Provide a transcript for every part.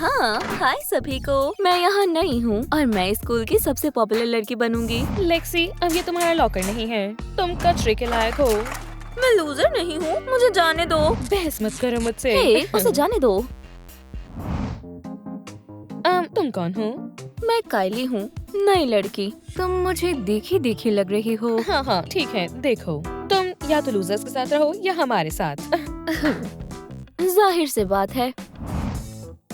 हाँ, हाय सभी को। मैं यहाँ नई हूँ और मैं स्कूल की सबसे पॉपुलर लड़की बनूंगी। लेक्सी, अब ये तुम्हारा लॉकर नहीं है। तुम कचरे के लायक हो। मैं लूजर नहीं हूँ, मुझे जाने दो। बहस मत करो मुझसे। हे, उसे जाने दो। तुम कौन हो? मैं कायली हूँ, नई लड़की। तुम मुझे देखी देखी लग रही हो। हाँ, ठीक है। देखो, तुम या तो लूजर्स के साथ रहो या हमारे साथ। जाहिर सी बात है।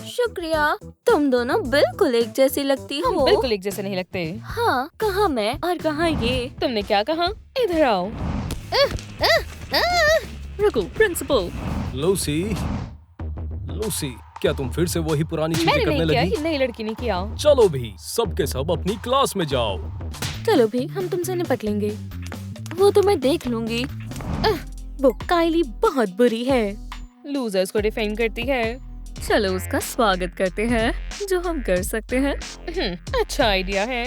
शुक्रिया। तुम दोनों बिल्कुल एक जैसी लगती हम हो। बिल्कुल एक जैसे नहीं लगते। हाँ, कहाँ मैं और कहाँ ये। तुमने क्या कहा? इधर आओ। रुको, प्रिंसिपल। लूसी, लूसी, क्या तुम फिर से वही पुरानी चीजें मैंने करने नहीं किया, लगी? ये नई लड़की ने किया। चलो भी, सब के सब अपनी क्लास में जाओ। चलो भी, हम तुमसे निपट लेंगे। वो तो मैं देख लूंगी। वो कायली बहुत बुरी है, लूजर्स को डिफेंड करती है। चलो उसका स्वागत करते हैं, जो हम कर सकते हैं। अच्छा आइडिया है।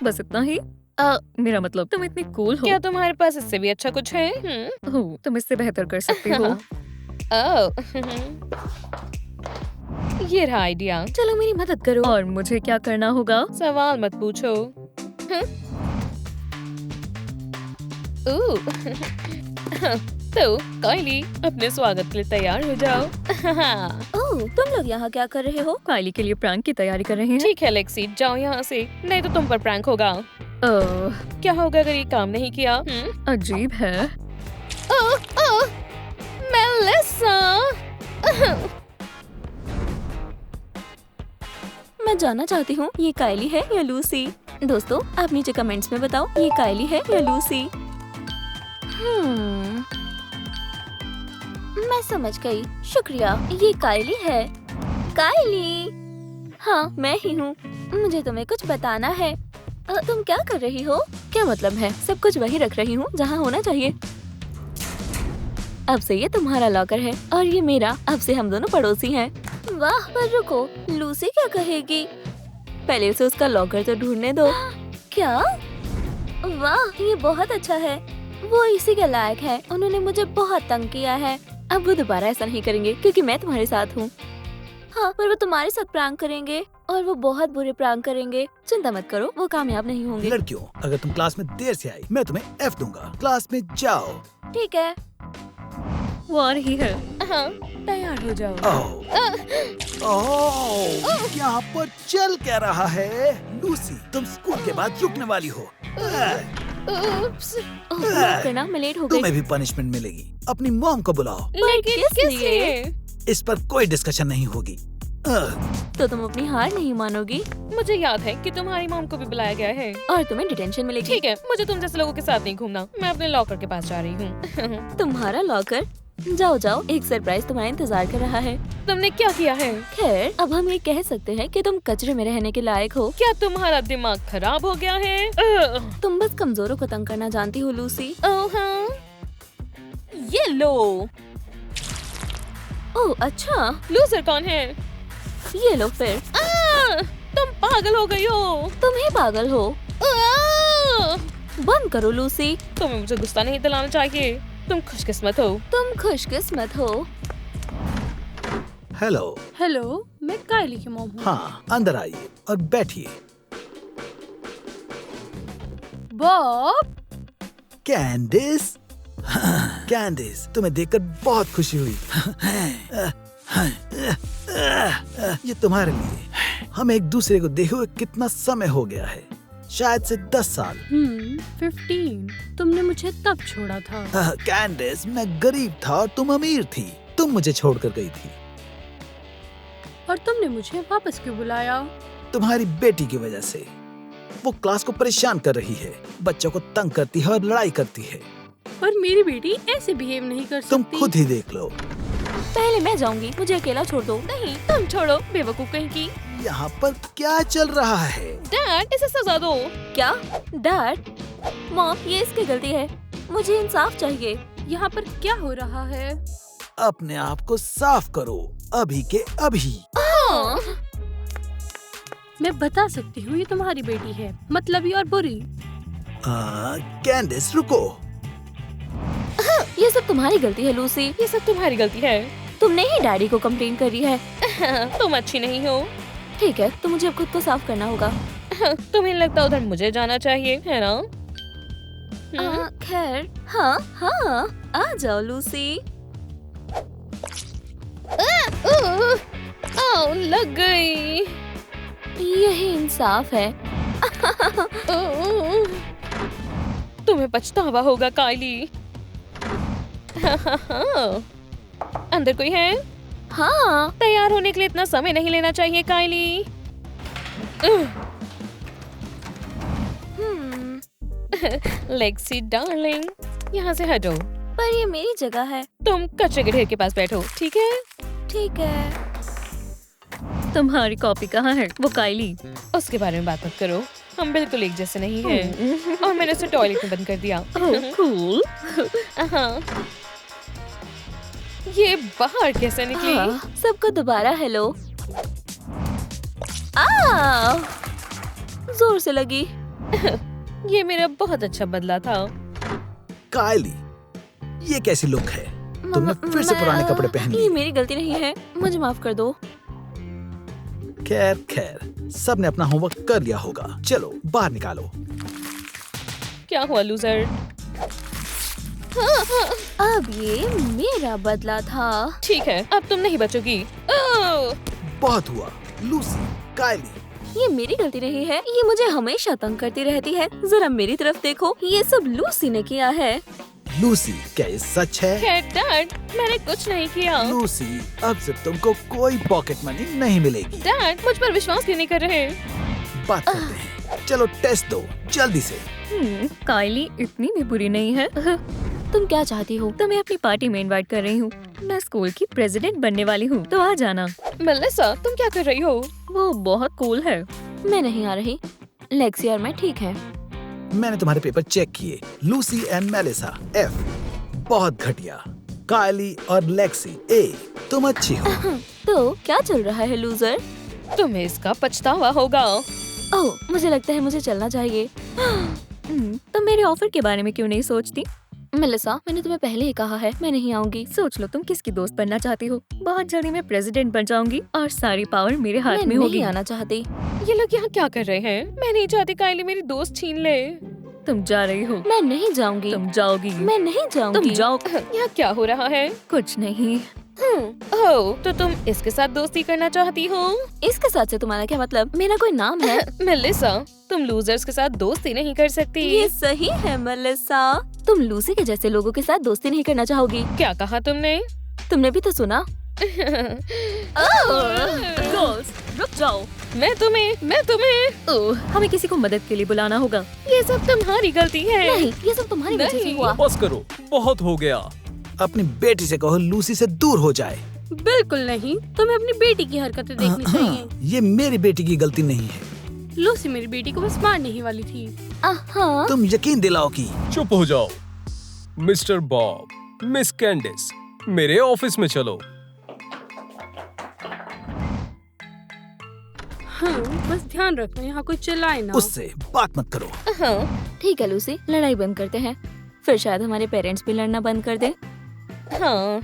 बस इतना ही। मेरा मतलब तुम इतनी कूल हो। क्या तुम्हारे पास इससे भी अच्छा कुछ है? हो, तुम इससे बेहतर कर सकती हो। ये रहा आइडिया। चलो मेरी मदद करो। और मुझे क्या करना होगा? सवाल मत पूछो। तो कायली, अपने स्वागत के लिए तैयार हो जाओ। ओह, तुम लोग यहाँ क्या कर रहे हो? कायली के लिए प्रैंक की तैयारी कर रहे हैं। ठीक है लेक्सी, जाओ यहाँ से, नहीं तो तुम पर प्रैंक होगा। क्या होगा अगर ये काम नहीं किया? अजीब है। मेलिसा। मैं जानना चाहती हूँ, ये कायली है या लूसी? दोस्तों, आप नीचे कमेंट्स में बताओ, ये कायली है या लूसी? मैं समझ गई, शुक्रिया। ये कायली है। कायली। हाँ, मैं ही हूँ। मुझे तुम्हें कुछ बताना है। तुम क्या कर रही हो? क्या मतलब है? सब कुछ वही रख रही हूँ जहाँ होना चाहिए। अब से ये तुम्हारा लॉकर है और ये मेरा। अब से हम दोनों पड़ोसी हैं। वाह, पर रुको, लूसी क्या कहेगी? पहले उसे उसका लॉकर तो ढूंढने दो। क्या? वाह, ये बहुत अच्छा है। वो इसी के लायक है। उन्होंने मुझे बहुत तंग किया है। अब वो दोबारा ऐसा नहीं करेंगे क्योंकि मैं तुम्हारे साथ हूँ। हाँ, पर वो तुम्हारे साथ प्रैंक करेंगे और वो बहुत बुरे प्रैंक करेंगे। चिंता मत करो, वो कामयाब नहीं होंगे। लड़कियों, अगर तुम क्लास में देर से आई, मैं तुम्हें F दूंगा। क्लास में जाओ। ठीक है। वो आ रही है। हाँ, तैयार हो जाओ। ओह, यहाँ पर चल क्या रहा है? लूसी, तुम स्कूल के बाद रुकने वाली हो। माफ करना, मैं लेट हो गई। तुम्हें भी पनिशमेंट मिलेगी। अपनी मॉम को बुलाओ। लेकिन किस किस लिए? लिए? इस पर कोई डिस्कशन नहीं होगी। तो तुम अपनी हार नहीं मानोगी मुझे याद है कि तुम्हारी मॉम को भी बुलाया गया है। और तुम्हें डिटेंशन मिलेगी। ठीक है, मुझे तुम जैसे लोगों के साथ नहीं घूमना। मैं अपने लॉकर के पास जा रही हूँ। तुम्हारा लॉकर? जाओ जाओ, एक सरप्राइज तुम्हारा इंतजार कर रहा है। तुमने क्या किया है? खैर, अब हम ये कह सकते हैं कि तुम कचरे में रहने के लायक हो। क्या तुम्हारा दिमाग खराब हो गया है? तुम बस कमजोरों को तंग करना जानती हो लूसी। ओह हाँ, ये लो। ओह अच्छा, लूजर कौन है? ये लो फिर। तुम पागल हो गई हो। तुम ही पागल हो। बंद करो लूसी। तुम्हें मुझे गुस्सा नहीं दिलाना चाहिए। तुम खुशकिस्मत हो। तुम खुशकिस्मत हो। हेलो। हेलो, मैं कायली की मॉम हूँ। हाँ, अंदर आइए और बैठिए। बॉब, कैंडिस। कैंडिस, तुम्हें देखकर बहुत खुशी हुई। ये तुम्हारे लिए। हम एक दूसरे को देखे हुए कितना समय हो गया है, शायद से 10 साल। 15। तुमने मुझे तब छोड़ा था। कैंडिस, मैं गरीब था और तुम अमीर थी। तुम मुझे छोड़कर गई थी। और तुमने मुझे वापस क्यों बुलाया? तुम्हारी बेटी की वजह से। वो क्लास को परेशान कर रही है, बच्चों को तंग करती है और लड़ाई करती है। पर मेरी बेटी ऐसे बिहेव नहीं कर सकती। तुम खुद ही देख लो। पहले मैं जाऊंगी, मुझे अकेला छोड़ दो। नहीं, तुम छोड़ो, बेवकूफ कहीं की। यहाँ पर क्या चल रहा है? डैड, इसे सजा दो। क्या? डैड? मॉम, ये इसकी गलती है। मुझे इंसाफ चाहिए। यहाँ पर क्या हो रहा है? अपने आप को साफ करो, अभी के अभी। मैं बता सकती हूँ, ये तुम्हारी बेटी है, मतलबी और बुरी। कैंडिस, रुको। ये सब तुम्हारी गलती है लूसी। ये सब तुम्हारी गलती है। तुमने ही डैडी को कंप्लेन करी है। तुम अच्छी नहीं हो। ठीक है, तो मुझे अब खुद को साफ करना होगा। तुम्हें लगता उधर मुझे जाना चाहिए, है ना? खैर, हाँ हाँ, आ जाओ लूसी। आओ, लग गई। यही इंसाफ है। तुम्हें पछतावा होगा कायली। अंदर कोई है? हाँ, तैयार होने के लिए इतना समय नहीं लेना चाहिए कायली। लेक्सी डार्लिंग, यहाँ से हटो। पर ये मेरी जगह है। तुम कचरे के ढेर के पास बैठो, ठीक है? ठीक है। तुम्हारी कॉपी कहाँ है? वो काइली। उसके बारे में बात मत करो, हम बिल्कुल एक जैसे नहीं हैं। और मैंने उसे टॉयलेट में बंद कर दिया। कूल। हाँ। ये बाहर कैसे निकली? हाँ, सबको दोबारा हेलो। आ, जोर से लगी। ये मेरा बहुत अच्छा बदला था। कायली, ये कैसी लुक है? तुमने फिर से पुराने कपड़े पहन ये लिए। मेरी गलती नहीं है, मुझे माफ कर दो। खैर खैर, सबने अपना होमवर्क कर लिया होगा। चलो बाहर निकालो। क्या हुआ लूजर? अब ये मेरा बदला था। ठीक है, अब तुम नहीं बचोगी। ओह! बहुत हुआ लूसी। कायली, ये मेरी गलती नहीं है, ये मुझे हमेशा तंग करती रहती है। जरा मेरी तरफ देखो, ये सब लूसी ने किया है। लूसी, क्या ये सच है? खैर डैड, मैंने कुछ नहीं किया। लूसी, अब से तुमको कोई पॉकेट मनी नहीं मिलेगी। डैड, मुझ पर विश्वास क्यों नहीं कर रहे? बात करते हैं। चलो टेस्ट दो जल्दी से। काइली इतनी भी बुरी नहीं है। तुम क्या चाहती हो? तुम्हें अपनी पार्टी में इनवाइट कर रही हूँ। मैं स्कूल की प्रेसिडेंट बनने वाली हूँ, तो आ जाना। मेलिसा, तुम क्या कर रही हो? वो बहुत कूल है। मैं नहीं आ रही। लेक्सी और मैं ठीक है। मैंने तुम्हारे पेपर चेक किए। लूसी एंड मेलिसा F, बहुत घटिया। कायली और लेक्सी A, तुम अच्छी हो। तो क्या चल रहा है लूजर? तुम्हें इसका पछतावा होगा। ओह, मुझे लगता है मुझे चलना चाहिए। तुम मेरे ऑफर के बारे में क्यों नहीं सोचती? मेलिसा, मैंने तुम्हें पहले ही कहा है, मैं नहीं आऊंगी। सोच लो तुम किसकी दोस्त बनना चाहती हो। बहुत जल्दी मैं प्रेसिडेंट बन जाऊंगी और सारी पावर मेरे हाथ मैं में होगी। नहीं आना चाहती। ये लोग यहाँ क्या कर रहे हैं? मैं नहीं चाहती कायली मेरी दोस्त छीन ले। तुम जा रही हो। मैं नहीं जाऊंगी। तुम जाओगी। मैं नहीं जाऊंगी। तुम जाओ। यहाँ क्या हो रहा है? कुछ नहीं। ओह, तो तुम इसके साथ दोस्ती करना चाहती हो? इसके साथ से तुम्हारा क्या मतलब? मेरा कोई नाम है? मेलिसा, तुम लूजर्स के साथ दोस्ती नहीं कर सकती। ये सही है मेलिसा। तुम लूसी के जैसे लोगों के साथ दोस्ती नहीं करना चाहोगी। क्या कहा तुमने? तुमने भी तो सुना। गर्ल्स, रुक जाओ। मैं तुम्हें ओह, हमें किसी को मदद के लिए बुलाना होगा। ये सब तुम्हारी गलती है। नहीं, ये सब तुम्हारी वजह से नहीं। हुआ। बस करो, बहुत हो गया। अपनी बेटी से कहो लूसी से दूर हो जाए। बिल्कुल नहीं, तुम्हें अपनी बेटी की हरकतें देखनी चाहिए। ये मेरी बेटी की गलती नहीं है। लूसी मेरी बेटी को बस मारने ही वाली थी। हाँ, तुम यकीन दिलाओ कि चुप हो जाओ। मिस्टर बॉब, मिस कैंडिस, मेरे ऑफिस में चलो। हाँ, बस ध्यान रखना यहाँ कोई चिल्लाए ना। उससे बात मत करो। हाँ, ठीक है लूसी, लड़ाई बंद करते हैं। फिर शायद हमारे पेरेंट्स भी लड़ना बंद कर दे। हाँ।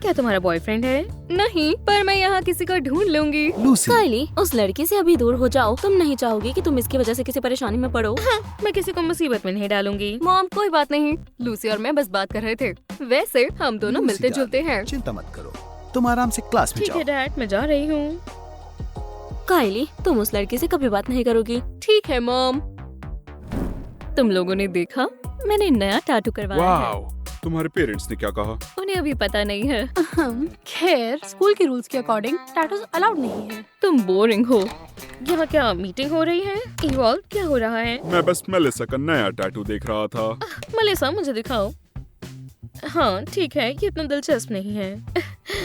क्या तुम्हारा बॉयफ्रेंड है? नहीं, पर मैं यहाँ किसी को ढूंढ लूंगी। लूसी, कायली, उस लड़की से अभी दूर हो जाओ। तुम नहीं चाहोगी कि तुम इसकी वजह से किसी परेशानी में पड़ो। मैं किसी को मुसीबत में नहीं डालूंगी। मॉम, कोई बात नहीं। लूसी और मैं बस बात कर रहे थे। वैसे हम दोनों लूसी मिलते जुलते डार्लिंग, हैं। चिंता मत करो। तुम आराम से क्लास में ठीक है जाओ। डैड, मैं जा रही हूँ। कायली, तुम उस लड़की से कभी बात नहीं करोगी। ठीक है मॉम। तुम लोगों ने देखा, मैंने नया टैटू करवाया है। वाओ, तुम्हारे पेरेंट्स ने क्या कहा? उन्हें अभी पता नहीं है। खैर, स्कूल के रूल्स के अकॉर्डिंग टैटूज अलाउड नहीं है। तुम बोरिंग हो। यहाँ क्या मीटिंग हो रही है? इवॉल्व, क्या हो रहा है? मैं बस मेलिसा का नया टैटू देख रहा था। मलिसा, मुझे दिखाओ। हाँ ठीक है, ये इतना दिलचस्प नहीं है।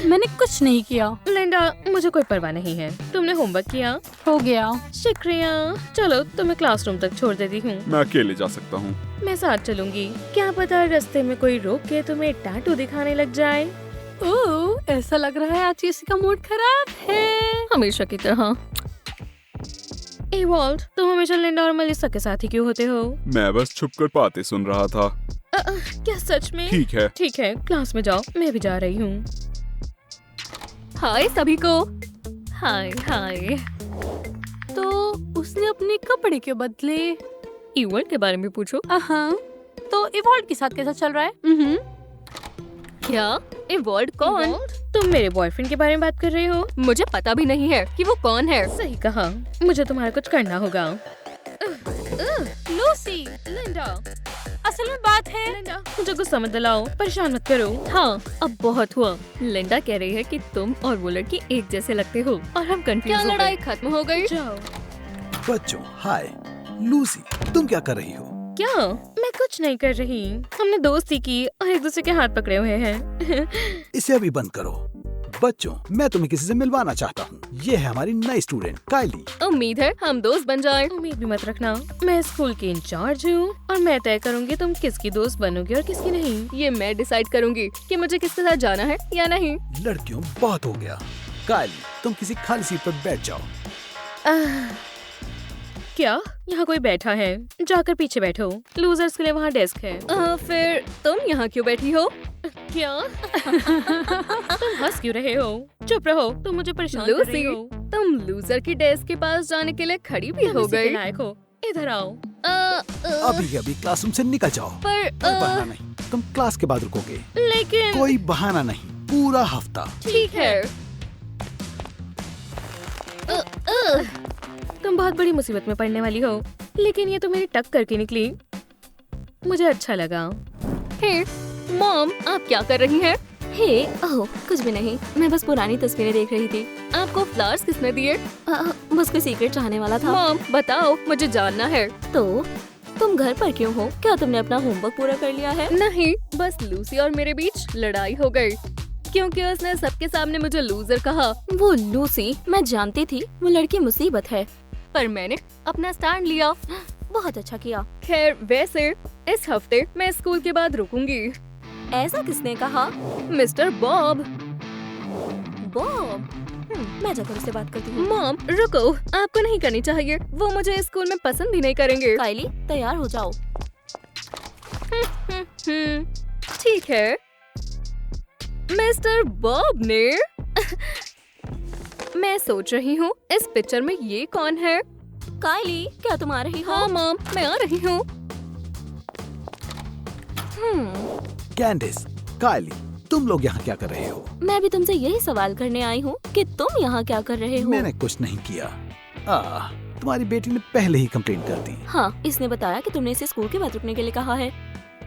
मैंने कुछ नहीं किया। लिंडा, मुझे कोई परवाह नहीं है। तुमने होमवर्क किया? हो गया। शुक्रिया। चलो, तुम्हें क्लासरूम तक छोड़ देती हूँ। मैं अकेले जा सकता हूँ। मैं साथ चलूंगी। क्या पता रास्ते में कोई रोक के तुम्हें टैटू दिखाने लग जाए। ओह, ऐसा लग रहा है आज किसी का मूड खराब है। हमेशा की तरह। एवॉल्व, तुम हमेशा लिंडा और मलिसा के साथ ही क्यों होते हो? मैं बस छुपकर बातें सुन रहा था। क्या सच में? ठीक है। ठीक है, क्लास में जाओ, मैं भी जा रही हूँ। हाय सभी को। हाय हाय। तो उसने अपने कपड़े क्यों बदले? इवॉल्ट के बारे में पूछो। हाँ, तो इवॉल्ट के साथ कैसा चल रहा है? क्या इवॉल्ट कौन? Evolved? तुम मेरे बॉयफ्रेंड के बारे में बात कर रहे हो? मुझे पता भी नहीं है कि वो कौन है। सही कहा, मुझे तुम्हारा कुछ करना होगा। लूसी, लिंडा, असल में बात है लिंडा, मुझे गुस्सा मत दिलाओ, परेशान मत करो। हाँ, अब बहुत हुआ। लिंडा कह रही है कि तुम और वो लड़की एक जैसे लगते हो और हम कंफ्यूज क्या हो गए। लड़ाई खत्म हो गई? जाओ। बच्चों हाय। लूसी, तुम क्या कर रही हो? क्या? मैं कुछ नहीं कर रही। हमने दोस्ती की और एक दूसरे के हाथ पकड़े हुए हैं। इसे अभी बंद करो। बच्चों, मैं तुम्हें किसी से मिलवाना चाहता हूँ। ये है हमारी नई स्टूडेंट कायली। उम्मीद है हम दोस्त बन जाएं। उम्मीद भी मत रखना, मैं स्कूल की इंचार्ज हूँ और मैं तय करूँगी तुम किसकी दोस्त बनोगे और किसकी नहीं। ये मैं डिसाइड करूंगी कि मुझे किसके साथ जाना है या नहीं। लड़कियों बहुत हो गया। कायली, तुम किसी खाली सीट पर बैठ जाओ। आह, क्या? यहाँ कोई बैठा है? जाकर पीछे बैठो। लूजर्स के लिए वहाँ डेस्क है। फिर तुम यहाँ क्यों बैठी हो? क्या? तुम हंस क्यों रहे हो? चुप रहो, तुम मुझे परेशान कर रही लूसी, हो। तुम लूजर की डेस्क के पास जाने के लिए खड़ी भी तुम हो इसी के गई। लायक हो। इधर आओ। अभी अभी क्लासरूम से निकल जाओ। पर कोई बहाना नहीं, तुम क्लास के बाद रुकोगे। लेकिन कोई बहाना नहीं, पूरा हफ्ता। ठीक है। तुम बहुत बड़ी मुसीबत में पड़ने वाली हो, लेकिन ये तो मेरी टक करके निकली। मुझे अच्छा लगा। हे मॉम, आप क्या कर रही हैं? हे, ओह, कुछ भी नहीं, मैं बस पुरानी तस्वीरें देख रही थी। आपको फ्लावर्स किसने दिए? बस कोई सीक्रेट चाहने वाला था। मॉम बताओ, मुझे जानना है। तो तुम घर पर क्यों हो? क्या तुमने अपना होमवर्क पूरा कर लिया है? नहीं, बस लूसी और मेरे बीच लड़ाई हो गई क्योंकि उसने सबके सामने मुझे लूजर कहा। वो लूसी, मैं जानती थी वो लड़की मुसीबत है। पर मैंने अपना स्टैंड लिया। बहुत अच्छा किया। खैर, वैसे इस हफ्ते मैं स्कूल के बाद रुकूंगी। ऐसा किसने कहा? Mister Bob. बॉब? मैं जाकर उससे बात करती हूँ। मॉम रुको, आपको नहीं करनी चाहिए। वो मुझे स्कूल में पसंद भी नहीं करेंगे। कायली, तैयार हो जाओ। ठीक है। मिस्टर बॉब ने मैं सोच रही हूँ इस पिक्चर में ये कौन है? कायली, क्या तुम आ रही हो? हाँ मॉम, मैं आ रही हूँ। कैंडिस, कायली, तुम लोग यहाँ क्या कर रहे हो? मैं भी तुमसे यही सवाल करने आई हूँ कि तुम यहाँ क्या कर रहे हो? मैंने कुछ नहीं किया। तुम्हारी बेटी ने पहले ही कंप्लेंट कर दी हाँ, इसने बताया कि तुमने इसे स्कूल के बाद रुकने के लिए कहा है।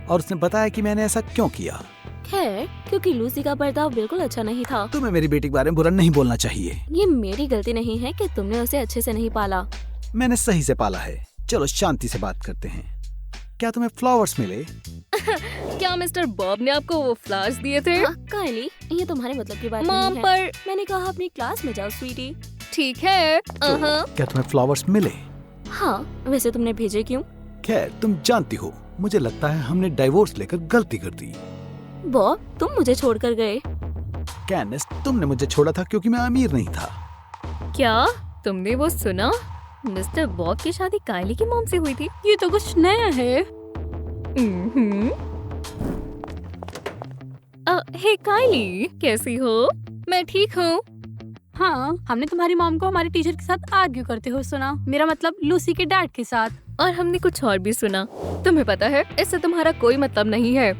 और उसने बताया कि मैंने ऐसा क्यों किया। खैर, क्योंकि लूसी का बर्ताव बिल्कुल अच्छा नहीं था। तुम्हें मेरी बेटी के बारे में बुरा नहीं बोलना चाहिए। ये मेरी गलती नहीं है कि तुमने उसे अच्छे से नहीं पाला। मैंने सही से पाला है। चलो शांति से बात करते हैं। क्या तुम्हें फ्लावर्स मिले? क्या मिस्टर बॉब ने आपको वो फ्लावर्स दिए थे? कायली, ये तुम्हारे मतलब की बात मॉम, नहीं है। पर मैंने कहा अपनी क्लास में जाओ स्वीटी। ठीक है। तो क्या तुम्हें फ्लावर्स मिले? हाँ, वैसे तुमने भेजे क्यों? खैर, तुम जानती हो, मुझे लगता है हमने डाइवोर्स लेकर गलती कर दी। बॉब, तुम मुझे छोड़कर गए। कैंडिस, तुमने मुझे छोड़ा था क्योंकि मैं अमीर नहीं था। क्या तुमने वो सुना? मिस्टर बॉब की शादी कायली की मॉम से हुई थी। ये तो कुछ नया है। हे कायली, कैसी हो? मैं ठीक हूँ। हाँ, हमने तुम्हारी मॉम को हमारे टीचर के साथ आर्ग्यू करते हुए सुना। मेरा मतलब लूसी के डैड के साथ। और हमने कुछ और भी सुना। तुम्हें पता है, इससे तुम्हारा कोई मतलब नहीं है।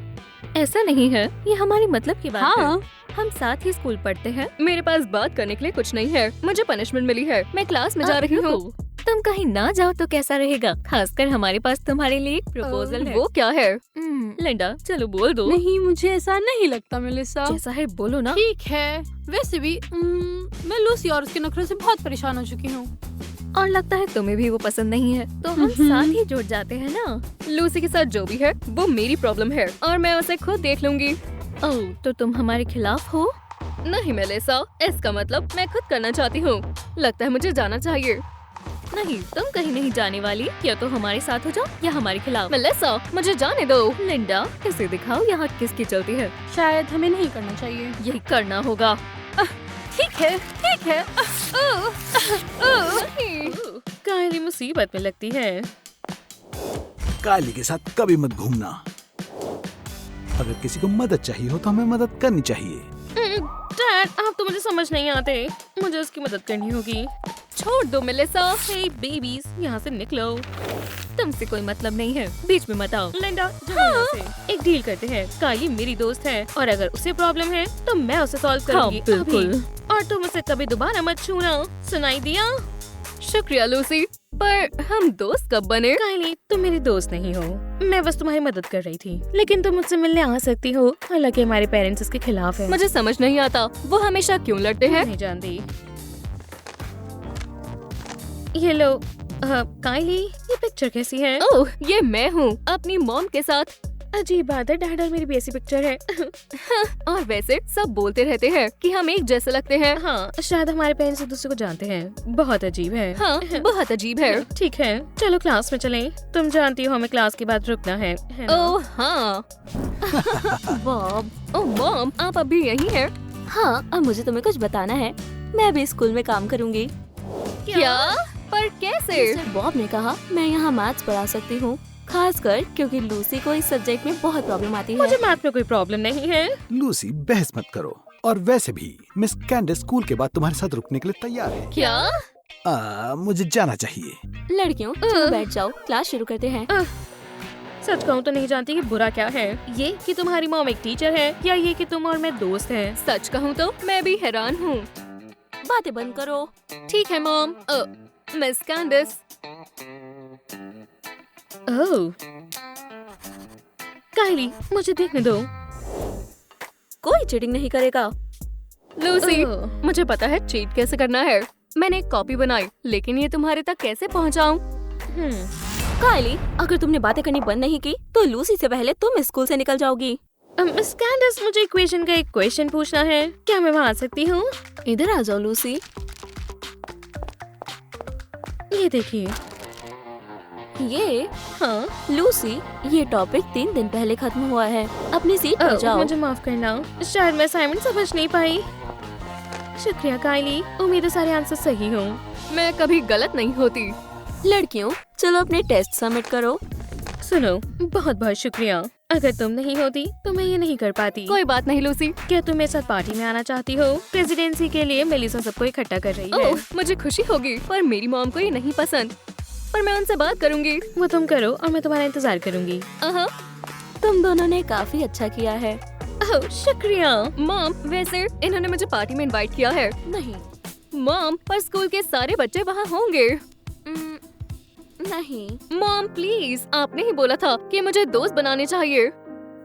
ऐसा नहीं है, ये हमारी मतलब की बात हाँ। है। हम साथ ही स्कूल पढ़ते हैं। मेरे पास बात करने के लिए कुछ नहीं है। मुझे पनिशमेंट मिली है। मैं क्लास में जा रही हूँ। तुम कहीं ना जाओ तो कैसा रहेगा? खासकर हमारे पास तुम्हारे लिए एक प्रपोजल है। वो क्या है? लिंडा, चलो बोल दो। नहीं, मुझे ऐसा नहीं लगता मेलिसा। जैसा है बोलो ना। ठीक है, वैसे भी मैं लूसी और उसके नखरों से बहुत परेशान हो चुकी हूँ। और लगता है तुम्हें भी वो पसंद नहीं है, तो हम साथ ही जुड़ जाते हैं ना। लूसी के साथ जो भी है वो मेरी प्रॉब्लम है और मैं उसे खुद देख लूंगी। ओह, तो तुम हमारे खिलाफ हो? नहीं मेलिसा, इसका मतलब मैं खुद करना चाहती हूँ। लगता है मुझे जाना चाहिए। नहीं, तुम कहीं नहीं जाने वाली। या तो हमारे साथ हो जाओ या हमारे खिलाफ। मेलिसा, मुझे जाने दो। लिंडा, इसे दिखाओ यहाँ किसकी चलती है। शायद हमें नहीं करना चाहिए। यही करना होगा। ठीक है, ठीक है। कायली मुसीबत में लगती है। कायली के साथ कभी मत घूमना। अगर किसी को मदद चाहिए हो तो हमें मदद करनी चाहिए। डैड, आप तो मुझे समझ नहीं आते। मुझे उसकी मदद करनी होगी। छोड़ दो मेलिसा। हे बेबीज, यहाँ से निकलो। तुमसे कोई मतलब नहीं है, बीच में मत आओ। लिंडा, जाओ यहाँ से। एक डील करते हैं। कायली मेरी दोस्त है और अगर उसे प्रॉब्लम है तो मैं उसे सॉल्व करूंगी। बिल्कुल। अभी। और तुम उसे कभी दोबारा मत छूना, सुनाई दिया? शुक्रिया लूसी, पर हम दोस्त कब बने? कायली, तुम मेरी दोस्त नहीं हो। मैं बस तुम्हारी मदद कर रही थी, लेकिन तुम मुझसे मिलने आ सकती हो। हालांकि हमारे पेरेंट्स इसके खिलाफ है। मुझे समझ नहीं आता वो हमेशा क्यों लड़ते हैं। नहीं जानती। ये लो। कायली, ये पिक्चर कैसी है? ओह, ये मैं हूँ अपनी मॉम के साथ। अजीब बात है, डैड और मेरी भी ऐसी पिक्चर है। और वैसे सब बोलते रहते हैं कि हम एक जैसे लगते हैं। हाँ, शायद हमारे पेरेंट्स एक दूसरे को जानते हैं। बहुत अजीब है। हाँ, बहुत अजीब है। ठीक है, चलो क्लास में चलें। तुम जानती हो हमें क्लास के बाद रुकना है ना? ओह हाँ। बॉब, ओह मॉम, आप अभी यहीं हैं? हाँ, अब मुझे तुम्हें कुछ बताना है। मैं अभी स्कूल में काम करूँगी। क्या? पर कैसे? मिस्टर बॉब ने कहा मैं यहाँ मैथ्स पढ़ा सकती हूँ, खासकर क्योंकि लूसी को इस सब्जेक्ट में बहुत प्रॉब्लम आती है। मुझे मैथ में कोई प्रॉब्लम नहीं है। लूसी, बहस मत करो। और वैसे भी मिस कैंडिस स्कूल के बाद तुम्हारे साथ रुकने के लिए तैयार है। क्या? मुझे जाना चाहिए। लड़कियों, चलो बैठ जाओ, क्लास शुरू करते हैं। सच कहूँ तो नहीं जानती कि बुरा क्या है, ये कि तुम्हारी मॉम एक टीचर है या ये कि तुम और मैं दोस्त हैं। सच कहूँ तो मैं भी हैरान हूँ। बातें बंद करो। ठीक है मॉम। मिस कैंडिस। ओह, कायली, मुझे देखने दो। कोई चीटिंग नहीं करेगा। लूसी, ओह। मुझे पता है चीट कैसे करना है। मैंने एक कॉपी बनाई, लेकिन ये तुम्हारे तक कैसे पहुँचाऊँ? कायली, अगर तुमने बातें करनी बंद नहीं की तो लूसी से पहले तुम स्कूल से निकल जाओगी। मिस कैंडिस, मुझे इक्वेशन का एक क्वेश्चन पूछना है। क्या मैं वहाँ आ सकती हूँ? इधर आ जाओ लूसी। ये देखिए। ये हाँ। लूसी, ये टॉपिक 3 दिन पहले खत्म हुआ है। अपनी सीट पर जाओ। मुझे माफ करना, शायद मैं असाइनमेंट समझ नहीं पाई। शुक्रिया कायली, उम्मीद है सारे आंसर सही हों। मैं कभी गलत नहीं होती। लड़कियों, चलो अपने टेस्ट सबमिट करो। सुनो, बहुत बहुत शुक्रिया। अगर तुम नहीं होती तो मैं ये नहीं कर पाती। कोई बात नहीं लूसी। क्या तुम मेरे साथ पार्टी में आना चाहती हो? प्रेसिडेंसी के लिए मेलिसा सबको इकट्ठा कर रही है। ओह, मुझे खुशी होगी, पर मेरी मॉम को ये नहीं पसंद। पर मैं उनसे बात करूंगी। वो तुम करो और मैं तुम्हारा इंतजार करूंगी। तुम दोनों ने काफी अच्छा किया है। ओह, शुक्रिया। मॉम, वैसे इन्होंने मुझे पार्टी में इनवाइट किया है। नहीं। मॉम, पर स्कूल के सारे बच्चे वहाँ होंगे। नहीं। मॉम प्लीज, आपने ही बोला था कि मुझे दोस्त बनाने चाहिए।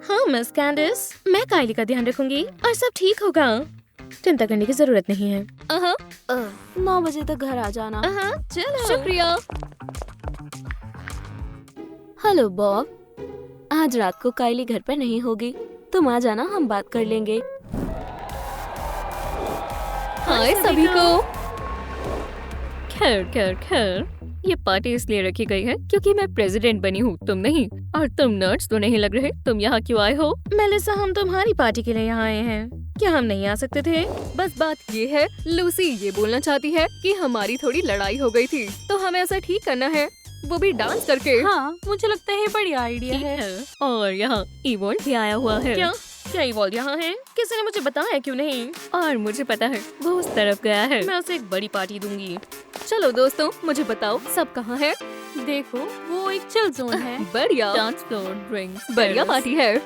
हाँ मिस कैंडिस, मैं कायली का ध्यान रखूंगी और सब ठीक होगा। चिंता करने की जरूरत नहीं है। 9 बजे तक घर आ जाना। चलो। शुक्रिया। हेलो बॉब, आज रात को कायली घर पर नहीं होगी, तुम आ जाना, हम बात कर लेंगे। हाय सभी को। खैर खैर खैर, ये पार्टी इसलिए रखी गई है क्योंकि मैं प्रेसिडेंट बनी हूँ, तुम नहीं। और तुम नर्ड्स तो नहीं लग रहे। तुम यहाँ क्यों आए हो? मेलिसा, हम तुम्हारी पार्टी के लिए यहाँ आए हैं। क्या हम नहीं आ सकते थे? बस बात ये है, लूसी ये बोलना चाहती है कि हमारी थोड़ी लड़ाई हो गई थी, तो हमें उसे ठीक करना है, वो भी डांस करके। हाँ, मुझे लगता है ये बढ़िया आइडिया है। और यहाँ इवॉल्व भी आया हुआ है। क्या इवॉल्व यहाँ है? किसी ने मुझे बताया क्यों नहीं? और मुझे पता है वो उस तरफ गया है। मैं उसे एक बड़ी पार्टी दूंगी। चलो दोस्तों, मुझे बताओ सब कहाँ है? देखो, वो एक चिल जोन है। बढ़िया। डांस फ्लोर, ड्रिंक्स, बढ़िया पार्टी है।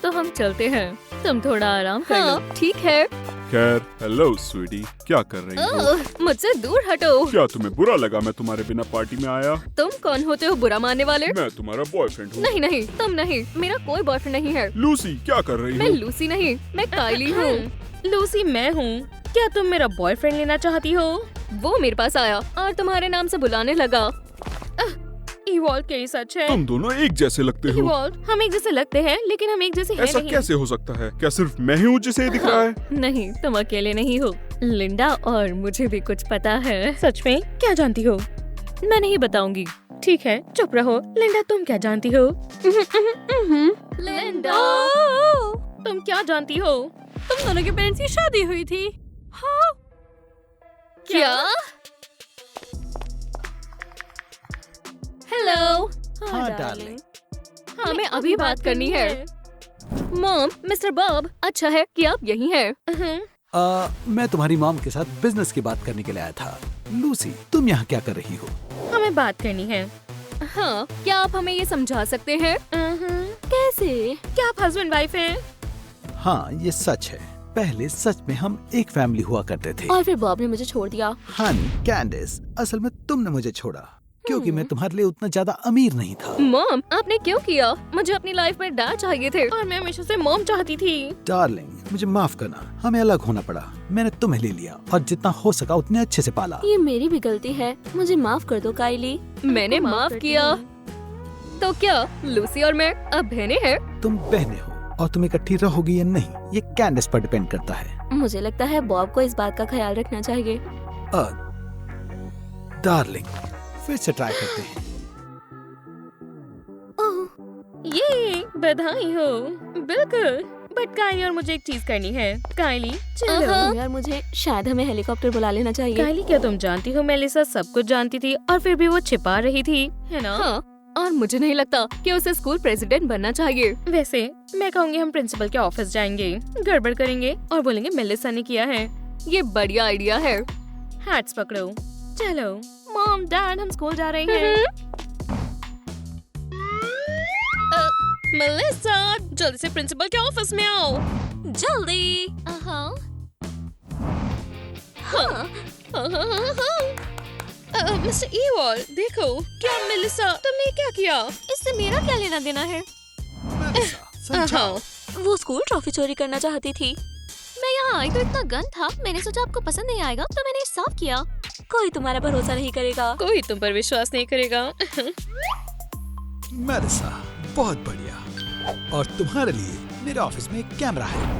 तो हम चलते हैं, तुम थोड़ा आराम कर लो। हाँ, ठीक है। खैर, हेलो स्वीटी, क्या कर रही हो? मुझसे दूर हटो। क्या तुम्हें बुरा लगा मैं तुम्हारे बिना पार्टी में आया? तुम कौन होते हो बुरा मानने वाले? मैं तुम्हारा बॉयफ्रेंड हूँ। नहीं नहीं, तुम नहीं, मेरा कोई बॉयफ्रेंड नहीं है। लूसी, क्या कर रही मैं हो? लूसी नहीं, मैं कायली हूँ। लूसी मैं हूँ। क्या तुम मेरा बॉयफ्रेंड लेना चाहती हो? वो मेरे पास आया और तुम्हारे नाम से बुलाने लगा। इवॉल्व के ही सच है। तुम दोनों एक जैसे लगते हो। इवॉल्व, हम एक जैसे लगते हैं लेकिन हम एक जैसे हैं ऐसा नहीं। कैसे हो सकता है? क्या सिर्फ मैं ही हूँ जिसे ये दिख रहा है? नहीं, तुम अकेले नहीं हो लिंडा, और मुझे भी कुछ पता है। सच में? क्या जानती हो? मैं नहीं बताऊंगी। ठीक है, चुप रहो। लिंडा, तुम क्या जानती हो? लिंडा, तुम क्या जानती हो? तुम दोनों के पेरेंट्स की शादी हुई थी। हाँ। क्या? हेलो। हाँ डार्लिंग। हमें अभी बात करनी है। मॉम, मिस्टर बॉब, अच्छा है कि आप यही हैं। मैं तुम्हारी मॉम के साथ बिजनेस की बात करने के लिए आया था। लूसी, तुम यहाँ क्या कर रही हो? हमें बात करनी है। हाँ, क्या आप हमें ये समझा सकते हैं? कैसे? क्या आप हस्बैंड वाइफ हैं? हाँ, ये सच है। पहले सच में हम एक फैमिली हुआ करते थे। और फिर बॉब ने मुझे छोड़ दिया। हनी, कैंडिस, असल में तुमने मुझे छोड़ा क्योंकि मैं तुम्हारे लिए उतना ज्यादा अमीर नहीं था। मॉम, आपने क्यों किया? मुझे अपनी लाइफ में डैड चाहिए थे। और मैं हमेशा से मॉम चाहती थी। डार्लिंग, मुझे माफ करना, हमें अलग होना पड़ा। मैंने तुम्हें ले लिया और जितना हो सका उतने अच्छे से पाला। ये मेरी भी गलती है, मुझे माफ कर दो काइली। मैंने माफ किया। तो क्या लूसी और मैं अब बहनें हैं? तुम बहने हो और तुम इकट्ठी रहोगी या नहीं, ये कैंडिस पर डिपेंड करता है। मुझे लगता है बॉब को इस बात का ख्याल रखना चाहिए। डार्लिंग, फिर से ट्राई करते हैं। ये बधाई हो। बिल्कुल, बट कायली और मुझे एक चीज करनी है। कायली, चलो। यार मुझे शायद हमें हेलीकॉप्टर बुला लेना चाहिए। कायली, क्या तुम जानती हो मेलिसा सब कुछ जानती थी और फिर भी वो छिपा रही थी, है ना? हाँ, और मुझे नहीं लगता कि उसे स्कूल प्रेसिडेंट बनना चाहिए। वैसे मैं कहूँगी हम प्रिंसिपल के ऑफिस जाएंगे, गड़बड़ करेंगे और बोलेंगे मेलिसा ने किया है। ये बढ़िया आइडिया है। हैट्स पकड़ो, चलो। मॉम, डैड, हम स्कूल जा रहे हैं। मेलिसा, जल्दी से प्रिंसिपल के ऑफिस में आओ। जल्दी। मिस्टर ईवॉल, देखो, क्या मेलिसा, तुमने क्या किया? इससे मेरा क्या लेना देना है? समझाओ। वो स्कूल ट्रॉफी चोरी करना चाहती थी। मैं यहाँ आई तो इतना गंद था, मैंने सोचा आपको पसंद नहीं आएगा तो मैंने साफ किया। कोई तुम्हारा भरोसा नहीं करेगा। कोई तुम पर विश्वास नहीं करेगा। मेलिसा, बहुत बढ़िया। और तुम्हारे लिए मेरे ऑफिस में एक कैमरा है।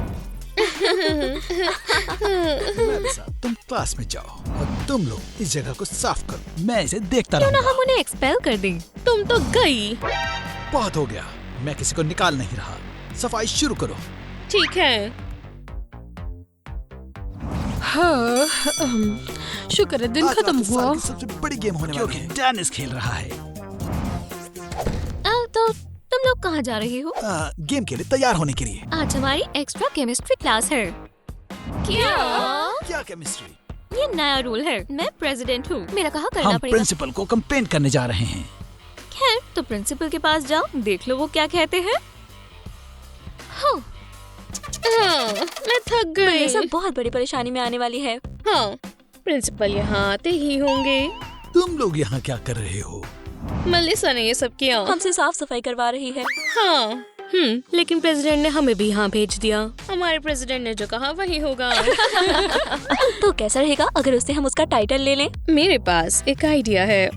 मेलिसा, तुम क्लास में जाओ और तुम लोग इस जगह को साफ करो। मैं इसे देखता क्यों ना रहूंगा। हम उन्हें एक्सपेल कर दें? तुम तो गई। बहुत हो गया, मैं किसी को निकाल नहीं रहा। सफाई शुरू करो। ठीक है। हाँ, शुक्र है दिन आज खत्म रात इस साल हुआ। की सबसे बड़ी गेम होने वाली है। टेनिस खेल रहा है। तो तुम लोग कहाँ जा रहे हो? गेम के लिए तैयार होने के लिए। आज हमारी एक्स्ट्रा केमिस्ट्री क्लास है। क्या? क्या केमिस्ट्री? ये नया रूल है। मैं प्रेसिडेंट हूँ, मेरा कहा करना हम पड़ेगा। प्रिंसिपल को कंप्लेंट करने जा रहे हैं। खैर, तो प्रिंसिपल के पास जाओ, देख लो वो क्या कहते हैं। हाँ, मैं थक गई। ये सब बहुत बड़ी परेशानी में आने वाली है। हाँ, प्रिंसिपल यहाँ आते ही होंगे। तुम लोग यहाँ क्या कर रहे हो? मेलिसा ने ये सब किया। हमसे साफ सफाई करवा रही है। हाँ, लेकिन प्रेसिडेंट ने हमें भी यहाँ भेज दिया। हमारे प्रेसिडेंट ने जो कहा वही होगा। तो कैसा रहेगा अगर उससे हम उसका टाइटल ले लें? मेरे पास एक आइडिया है।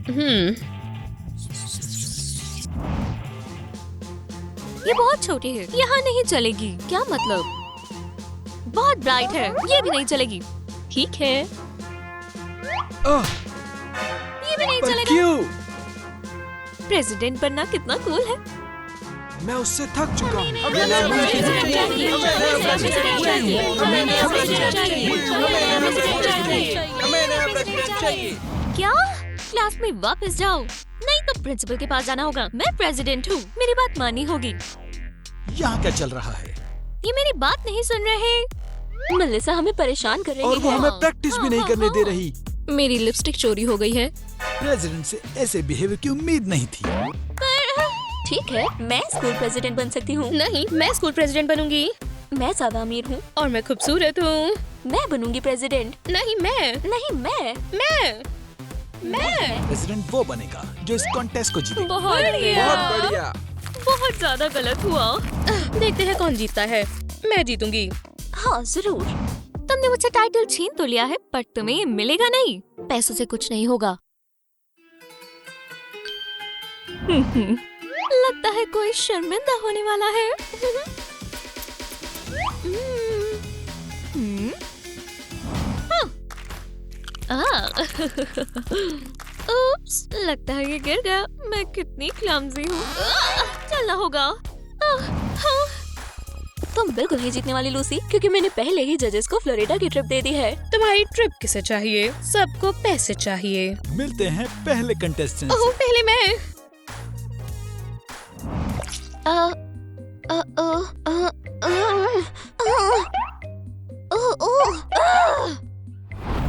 ये बहुत छोटी है, यहाँ नहीं चलेगी। क्या मतलब? बहुत ब्राइट है, ये भी नहीं चलेगी। ठीक है, ये भी नहीं चलेगा। क्यों? प्रेसिडेंट बनना कितना कूल है। मैं उससे थक चुका हूँ। क्या? क्लास में वापस जाओ, नहीं तो प्रिंसिपल के पास जाना होगा। मैं प्रेसिडेंट हूँ, मेरी बात माननी होगी। यहाँ क्या चल रहा है? ये मेरी बात नहीं सुन रहे। मेलिसा हमें परेशान कर रही और वो है। हमें प्रैक्टिस भी नहीं करने दे रही। मेरी लिपस्टिक चोरी हो गई है। प्रेसिडेंट से ऐसे बिहेवियर की उम्मीद नहीं थी। ठीक है, मैं स्कूल प्रेसिडेंट बन सकती हूँ। नहीं, मैं स्कूल प्रेसिडेंट बनूंगी। मैं ज्यादा अमीर हूँ। और मैं खूबसूरत हूँ। मैं बनूंगी प्रेसिडेंट। नहीं, मैं नहीं, मैं प्रेसिडेंट वो बनेगा जो इस कॉन्टेस्ट को जीतेगा। बहुत बढ़िया। बहुत बढ़िया। बहुत ज्यादा गलत हुआ। देखते हैं कौन जीतता है। मैं जीतूंगी। हाँ जरूर। तुमने मुझसे टाइटल छीन तो लिया है, पर तुम्हें ये मिलेगा नहीं। पैसों से कुछ नहीं होगा। लगता है कोई शर्मिंदा होने वाला है। उप्स, लगता है ये गिर गया। मैं कितनी क्लमजी हूँ। चलना होगा। तुम बिल्कुल नहीं जीतने वाली लूसी, क्योंकि मैंने पहले ही जजेस को फ्लोरिडा की ट्रिप दे दी है। तुम्हारी ट्रिप किसे चाहिए? सबको पैसे चाहिए। मिलते हैं पहले कंटेस्टेंट। ओह, पहले मैं।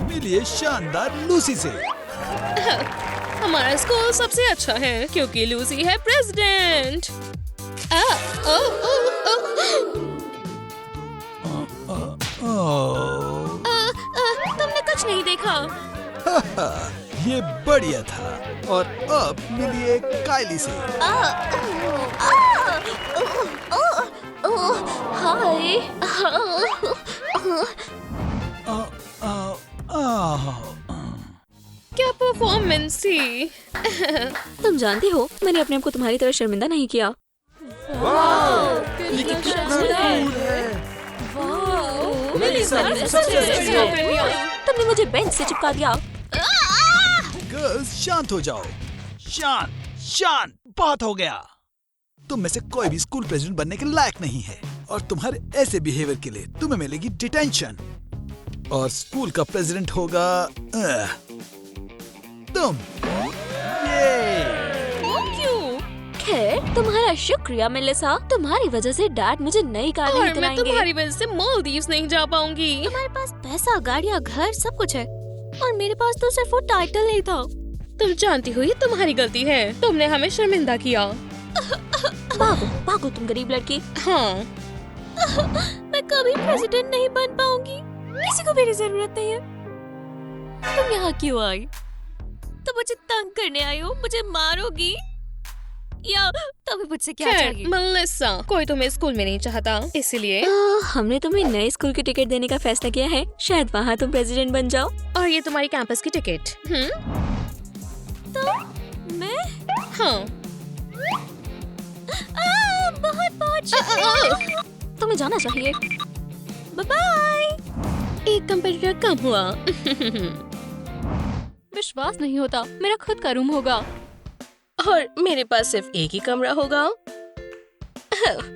मिलिए शानदार लूसी से। हमारा स्कूल सबसे अच्छा है क्योंकि लूसी है प्रेसिडेंट। तुमने कुछ नहीं देखा। ये बढ़िया था। और अब मिलिए कायली से। हाय। क्या परफॉर्मेंस थी। तुम जानती हो मैंने अपने आप को तुम्हारी तरह शर्मिंदा नहीं किया। तुमने मुझे बेंच से चिपका दिया। गर्ल्स शांत हो जाओ। शांत शांत, बहुत हो गया। तुम में से कोई भी स्कूल प्रेसिडेंट बनने के लायक नहीं है और तुम्हारे ऐसे बिहेवियर के लिए तुम्हें मिलेगी डिटेंशन। और स्कूल का प्रेसिडेंट होगा तुम। खैर तुम्हारा शुक्रिया मेलिसा, तुम्हारी वजह से डैड मुझे नई कार नहीं और मैं दिलाएंगे। तुम्हारी वजह से मालदीव्स नहीं जा पाऊंगी। तुम्हारे पास पैसा, गाड़ियाँ, घर सब कुछ है और मेरे पास तो सिर्फ वो टाइटल नहीं था। तुम जानती हो ये तुम्हारी गलती है। तुमने हमें शर्मिंदा किया। भागो भागो तुम गरीब लड़की। हाँ, मैं कभी प्रेसिडेंट नहीं बन पाऊंगी। किसी को मेरी जरूरत नहीं है। तुम यहाँ क्यों आई? तुम मुझे तंग करने आई हो? मुझे मारोगी या तुम्हें मुझसे क्या चाहिए? मेलिसा, कोई तुम्हें स्कूल में नहीं चाहता, इसलिए हमने तुम्हें नए स्कूल की टिकट देने का फैसला किया है। शायद वहाँ तुम प्रेसिडेंट बन जाओ। और ये तुम्हारी कैंपस की टिकट। तो मैं हाँ। बहुत बहुत शुक्रिया। तुम्हें जाना चाहिए। Bye bye. एक कंप्यूटर कम हुआ। विश्वास नहीं होता, मेरा खुद का रूम होगा। और मेरे पास सिर्फ एक ही कमरा होगा।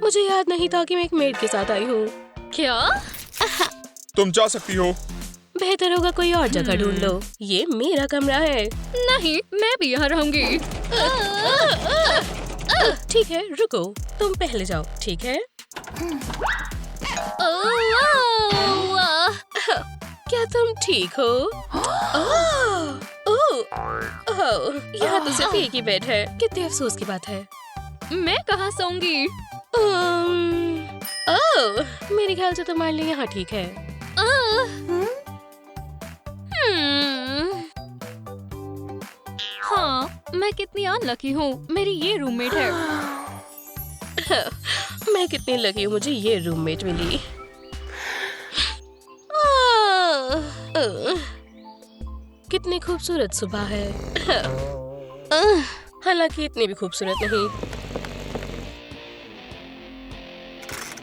मुझे याद नहीं था कि मैं एक मेड के साथ आई हूँ। क्या? तुम जा सकती हो। बेहतर होगा कोई और जगह ढूंढ लो। ये मेरा कमरा है। नहीं, मैं भी यहाँ रहूंगी। ठीक है, रुको, तुम पहले जाओ, ठीक है? क्या तुम ठीक हो? यहाँ तो सिर्फ एक ही बेड है। कितने अफसोस की बात है। मैं कहाँ सोऊंगी? मेरे ख्याल से तुम्हारे लिए यहाँ ठीक है। हाँ, मैं कितनी अनलकी हूँ, मेरी ये रूममेट है। मैं कितनी लकी हूँ, मुझे ये रूममेट मिली। कितनी खूबसूरत सुबह है। हालांकि इतनी भी खूबसूरत नहीं।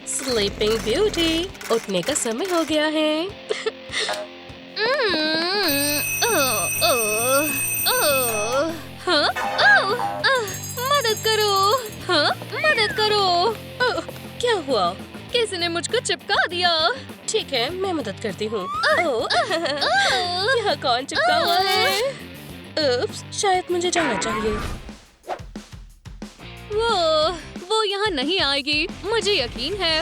स्लीपिंग ब्यूटी, उठने का समय हो गया है। मदद करो। हाँ, मदद करो। क्या हुआ? किसी ने मुझको चिपका दिया। ठीक है, मैं मदद करती हूँ। यहाँ कौन चिपका हुआ है? उप्स, शायद मुझे जाना चाहिए। वो यहाँ नहीं आएगी, मुझे यकीन है।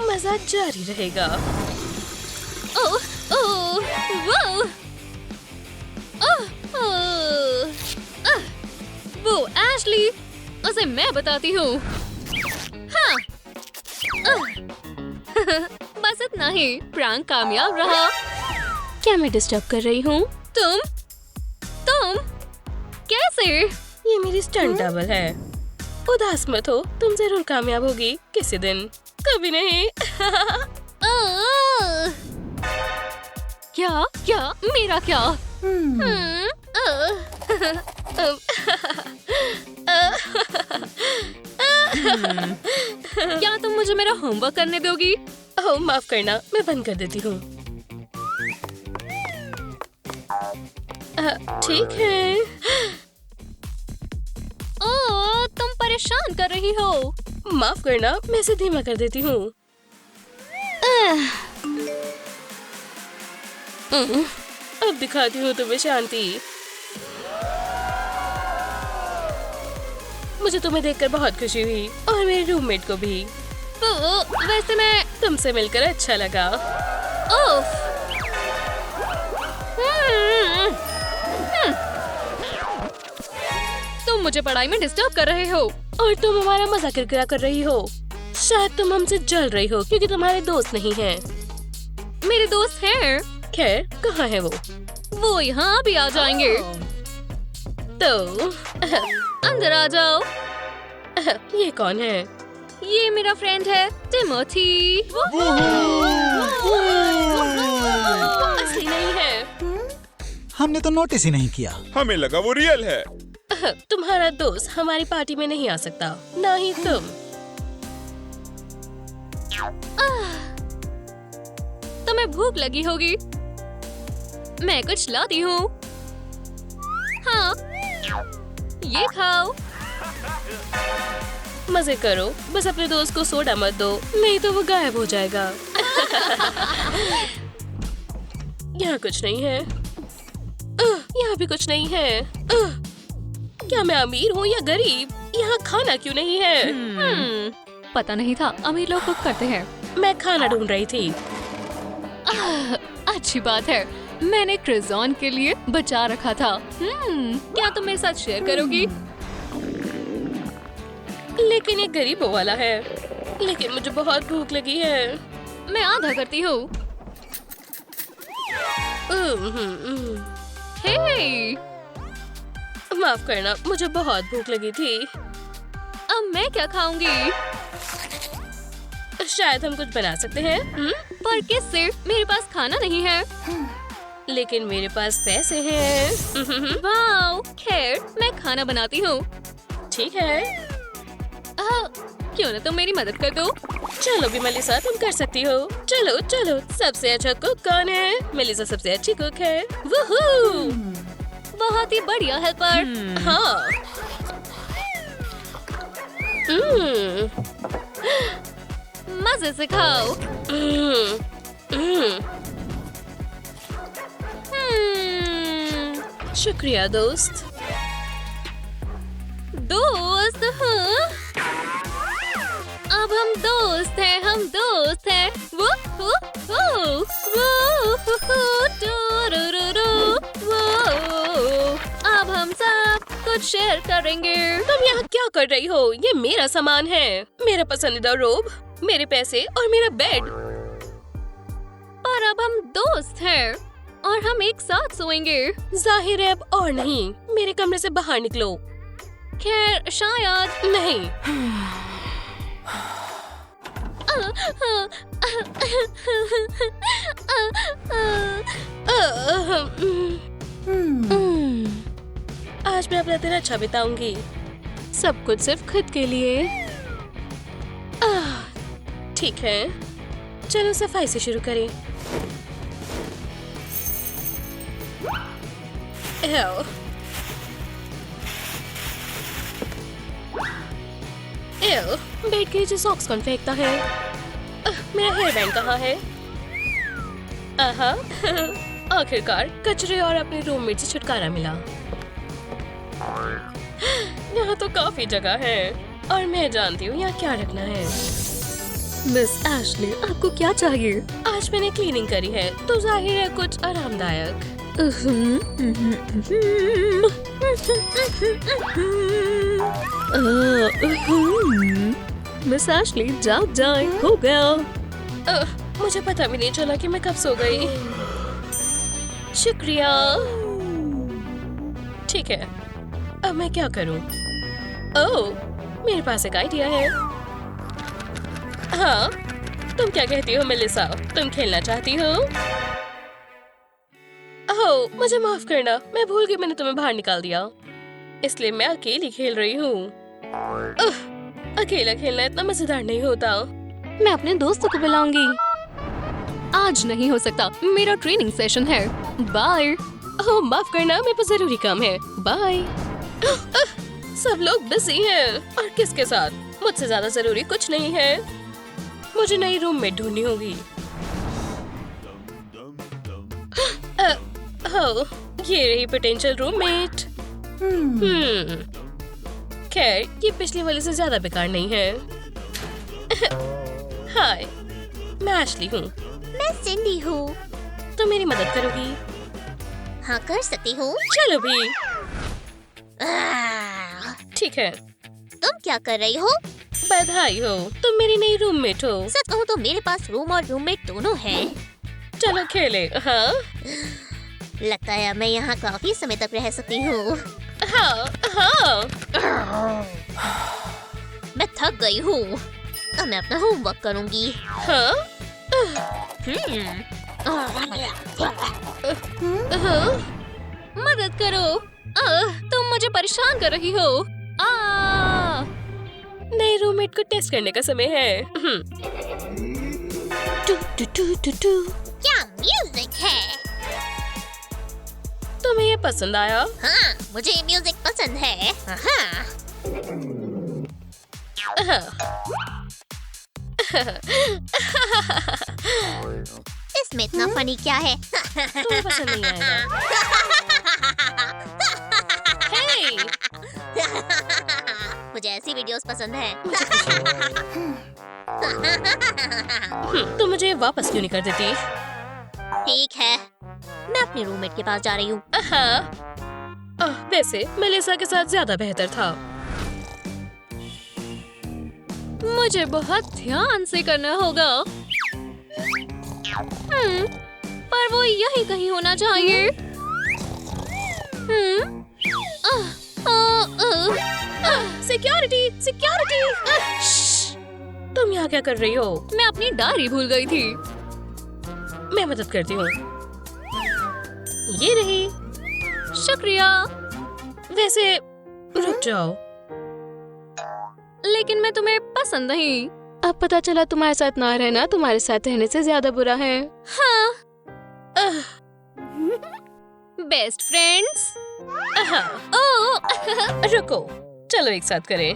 मजा जारी रहेगा। वो एशली, उसे मैं बताती हूँ। हाँ। बस इतना ही, प्रैंक कामयाब रहा। क्या मैं डिस्टर्ब कर रही हूँ? तुम कैसे? ये मेरी स्टंट डबल है। उदास मत हो, तुम जरूर कामयाब होगी किसी दिन। कभी नहीं। क्या क्या मेरा क्या? क्या तुम मुझे मेरा होमवर्क करने दोगी? ओह, माफ करना, मैं बंद कर देती हूँ। ठीक है। ओह, तुम परेशान कर रही हो। माफ करना, मैं इसे धीमा कर देती हूँ। अब दिखाती हूँ तुम्हें शांति। मुझे तुम्हें देखकर बहुत खुशी हुई और मेरे रूममेट को भी। वैसे मैं तुमसे मिलकर अच्छा लगा। ओफ। तुम मुझे पढ़ाई में डिस्टर्ब कर रहे हो और तुम हमारा मजाक किरकिरा कर रही हो। शायद तुम हमसे जल रही हो क्योंकि तुम्हारे दोस्त नहीं हैं। मेरे दोस्त हैं। खैर, कहाँ है वो यहाँ भी आ जाएंगे। तो अंदर आ जाओ। ये कौन है? ये मेरा फ्रेंड है टिमोथी। असली नहीं है। हमने तो नोटिस ही नहीं किया। हमें लगा वो रियल है। तुम्हारा दोस्त हमारी पार्टी में नहीं आ सकता, ना ही तुम। तुम्हें भूख लगी होगी, मैं कुछ लाती हूँ। हाँ, ये खाओ। मजे करो, बस अपने दोस्त को सोडा मत दो, नहीं तो वो गायब हो जाएगा। यहाँ कुछ नहीं है। यहाँ भी कुछ नहीं है। क्या मैं अमीर हूँ या गरीब? यहाँ खाना क्यों नहीं है? पता नहीं था अमीर लोग कुक करते हैं। मैं खाना ढूंढ रही थी। अच्छी बात है, मैंने क्रिजॉन के लिए बचा रखा था। क्या तुम मेरे साथ शेयर करोगी? लेकिन ये गरीबों वाला है। लेकिन मुझे बहुत भूख लगी है। मैं आधा करती हूँ। हे, माफ करना, मुझे बहुत भूख लगी थी। अब मैं क्या खाऊंगी? शायद हम कुछ बना सकते हैं। पर किससे? मेरे पास खाना नहीं है। लेकिन मेरे पास पैसे हैं। वाओ, खैर मैं खाना बनाती हूँ। ठीक है। क्यों ना तुम मेरी मदद कर दो? चलो भी मेलिसा, तुम कर सकती हो। चलो चलो, सबसे अच्छा कुक कौन है? मेलिसा सबसे अच्छी कुक है। वूहू! बहुत ही बढ़िया हेल्पर। हाँ। मजे से खाओ। शुक्रिया दोस्त। दोस्त? हाँ? अब हम दोस्त हैं, हम दोस्त हैं। वो अब हम सब कुछ शेयर करेंगे। तुम यहाँ क्या कर रही हो? ये मेरा सामान है, मेरा पसंदीदा रोब, मेरे पैसे और मेरा बेड। पर अब हम दोस्त हैं और हम एक साथ सोएंगे। जाहिर है अब और नहीं। मेरे कमरे से बाहर निकलो। खैर, शायद नहीं। आज मैं अपना दिन अच्छा बिताऊंगी। सब कुछ सिर्फ खुद के लिए। ठीक है, चलो सफाई से शुरू करें। बेड के नीचे सॉक्स कौन फेंकता है? मेरा हेयर बैंड कहाँ है? आखिरकार कचरे और अपने रूममेट से छुटकारा मिला। यहाँ तो काफी जगह है और मैं जानती हूँ यहाँ क्या रखना है। मिस एशली, आपको क्या चाहिए? आज मैंने क्लीनिंग करी है तो जाहिर है कुछ आरामदायक। मिस एशली, जाग जाए, हो गया। मुझे पता भी नहीं चला कि मैं कब सो गई। शुक्रिया। ठीक है, अब मैं क्या करूं? ओह, मेरे पास एक आइडिया है। हाँ, तुम क्या कहती हो मेलिसा? तुम खेलना चाहती हो? ओह, मुझे माफ करना, मैं भूल गई मैंने तुम्हें बाहर निकाल दिया। इसलिए मैं अकेली खेल रही हूँ। अकेला खेलना इतना मजेदार नहीं होता। मैं अपने दोस्तों को बुलाऊंगी। आज नहीं हो सकता, मेरा ट्रेनिंग सेशन है। बाय। ओह, माफ करना, मेरे पास जरूरी काम है। बाय। सब लोग बिजी हैं और किसके साथ? मुझसे ज्यादा जरूरी कुछ नहीं है। मुझे नई रूममेट ढूंढनी होगी। ओह, ये रही पोटेंशियल रूममेट। खैर, ये पिछले वाले से ज्यादा बेकार नहीं है। हाय, मैं एशली हूँ। मैं सिंडी हूँ। तो मेरी मदद करोगी? हाँ, कर सकती हूँ। चलो भी। ठीक है। तुम क्या कर रही हो? बधाई हो, तुम मेरी नई रूममेट हो। सच कहूँ तो मेरे पास रूम और रूममेट दोनों हैं। चलो खेले। हाँ लगता है मैं यहाँ काफी समय तक रह सकती हूँ। हाँ हाँ। मैं थक गई हूँ। अब मैं अपना होमवर्क करूँगी। हाँ मदद करो। तुम मुझे परेशान कर रही हो। नए रूममेट को टेस्ट करने का समय है। क्या म्यूजिक है? तुम्हें ये पसंद आया? हाँ, मुझे म्यूजिक पसंद है। हाँ। इसमें इतना फनी क्या है? तुम्हें पसंद नहीं आएगा। हे! मुझे ऐसी वीडियोस पसंद है। तुम मुझे वापस क्यों नहीं कर देती? ठीक है, मैं अपने रूममेट के पास जा रही हूँ। वैसे मेलिसा के साथ ज्यादा बेहतर था। मुझे बहुत ध्यान से करना होगा। पर वो यही कहीं होना चाहिए। Security, security! तुम यहाँ क्या कर रही हो? मैं अपनी डायरी भूल गई थी। मैं मदद करती हूँ। ये रही। शुक्रिया। वैसे रुक जाओ। लेकिन मैं तुम्हें पसंद नहीं। अब पता चला तुम्हारे साथ ना रहना तुम्हारे साथ रहने से ज्यादा बुरा है। हाँ। Best friends. रुको, चलो एक साथ करें।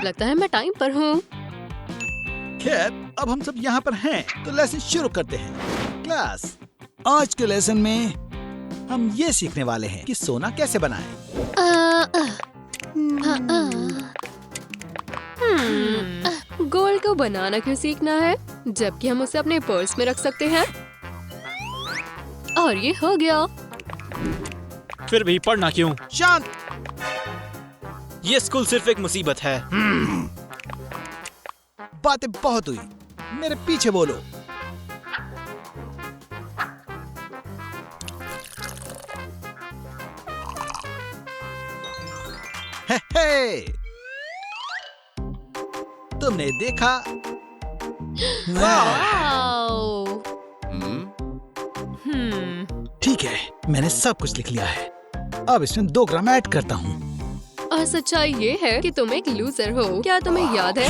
लगता है मैं टाइम पर हूँ। खैर, अब हम सब यहाँ पर हैं, तो लेसन शुरू करते हैं। क्लास, आज के लेसन में हम ये सीखने वाले हैं कि सोना कैसे बनाएं। गोल्ड को बनाना क्यों सीखना है, जबकि हम उसे अपने पर्स में रख सकते हैं। और ये हो गया। फिर भी पढ़ना क्यों? शांत। ये स्कूल सिर्फ एक मुसीबत है। बातें बहुत हुई, मेरे पीछे बोलो। हे। तुमने देखा? ठीक है, मैंने सब कुछ लिख लिया है। अब इसमें 2 ग्राम ऐड करता हूँ। और सच्चाई ये है कि तुम एक लूजर हो। क्या तुम्हें याद है?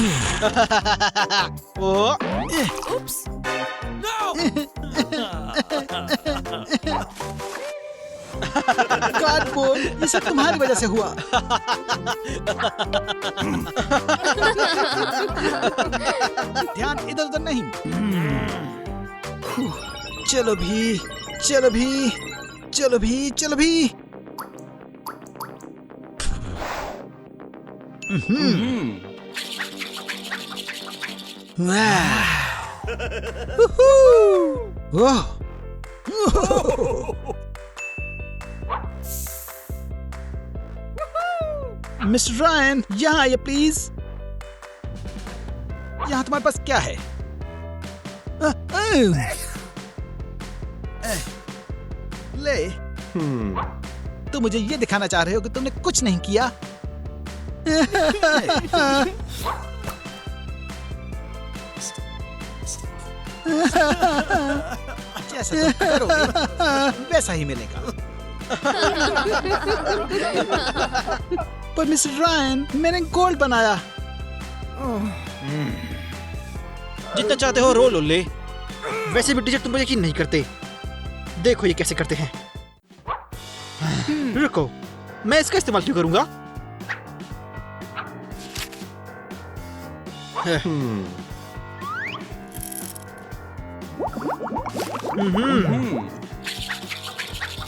उप्स। कार्डबोर्ड, ये सब तुम्हारी वजह से हुआ। ध्यान इधर उधर नहीं। चलो भी, चलो भी, चलो भी, चलो भी। मिस्टर रायन, यहाँ आइए प्लीज। यहाँ तुम्हारे पास क्या है? ले। तुम मुझे ये दिखाना चाह रहे हो कि तुमने कुछ नहीं किया? जैसा तुम करोगे वैसा ही मिलेगा। पर मिस्टर रायन, मैंने गोल्ड बनाया। जितना चाहते हो रो लो ले। वैसे भी टीचर तुम पर यकीन नहीं करते। देखो ये कैसे करते हैं। रुको, मैं इसका इस्तेमाल क्यों करूंगा?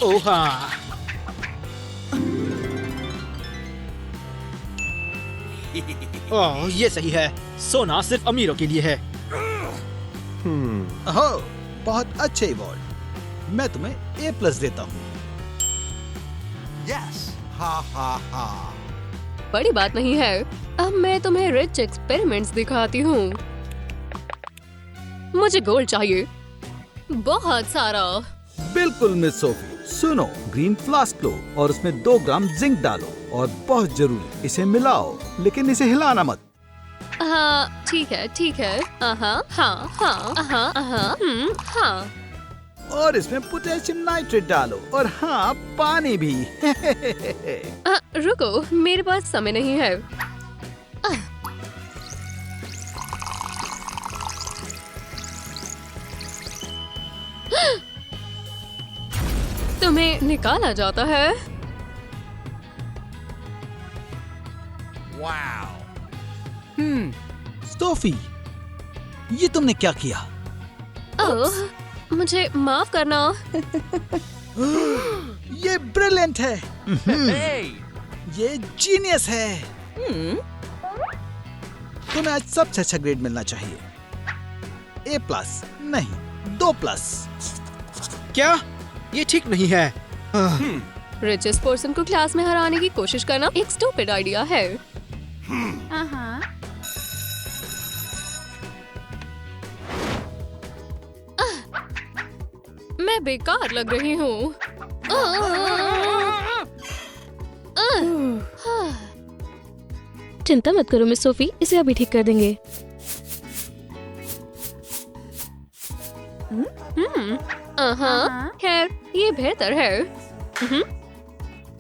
ओह हाँ, ओह ये सही है। सोना सिर्फ अमीरों के लिए है। ओह, बहुत अच्छे अवार्ड। मैं तुम्हें A+ देता हूँ। यस, हा हा हा। बड़ी बात नहीं है। अब मैं तुम्हें रिच एक्सपेरिमेंट्स दिखाती हूँ। मुझे गोल्ड चाहिए, बहुत सारा। बिल्कुल मिस सोफी। सुनो, ग्रीन फ्लास्क लो और उसमें 2 ग्राम जिंक डालो और बहुत जरूरी इसे मिलाओ, लेकिन इसे हिलाना मत। हाँ ठीक है ठीक है। हाँ हाँ हाँ। हाँ। और इसमें पोटेशियम नाइट्रेट डालो और हाँ, पानी भी। रुको, मेरे पास समय नहीं है। तुम्हें निकाला जाता है। सोफी, ये तुमने क्या किया? ओह, मुझे माफ करना। ये ब्रिलियंट है। ये जीनियस है। तुम्हें आज सबसे अच्छा ग्रेड मिलना चाहिए। A+, नहीं 2+। क्या? ये ठीक नहीं है। रिचेस्ट पर्सन को क्लास में हराने की कोशिश करना एक स्टूपिड आइडिया है। मैं बेकार लग रही हूँ। चिंता मत करो मिस सोफी, इसे अभी ठीक कर देंगे। खैर ये बेहतर है।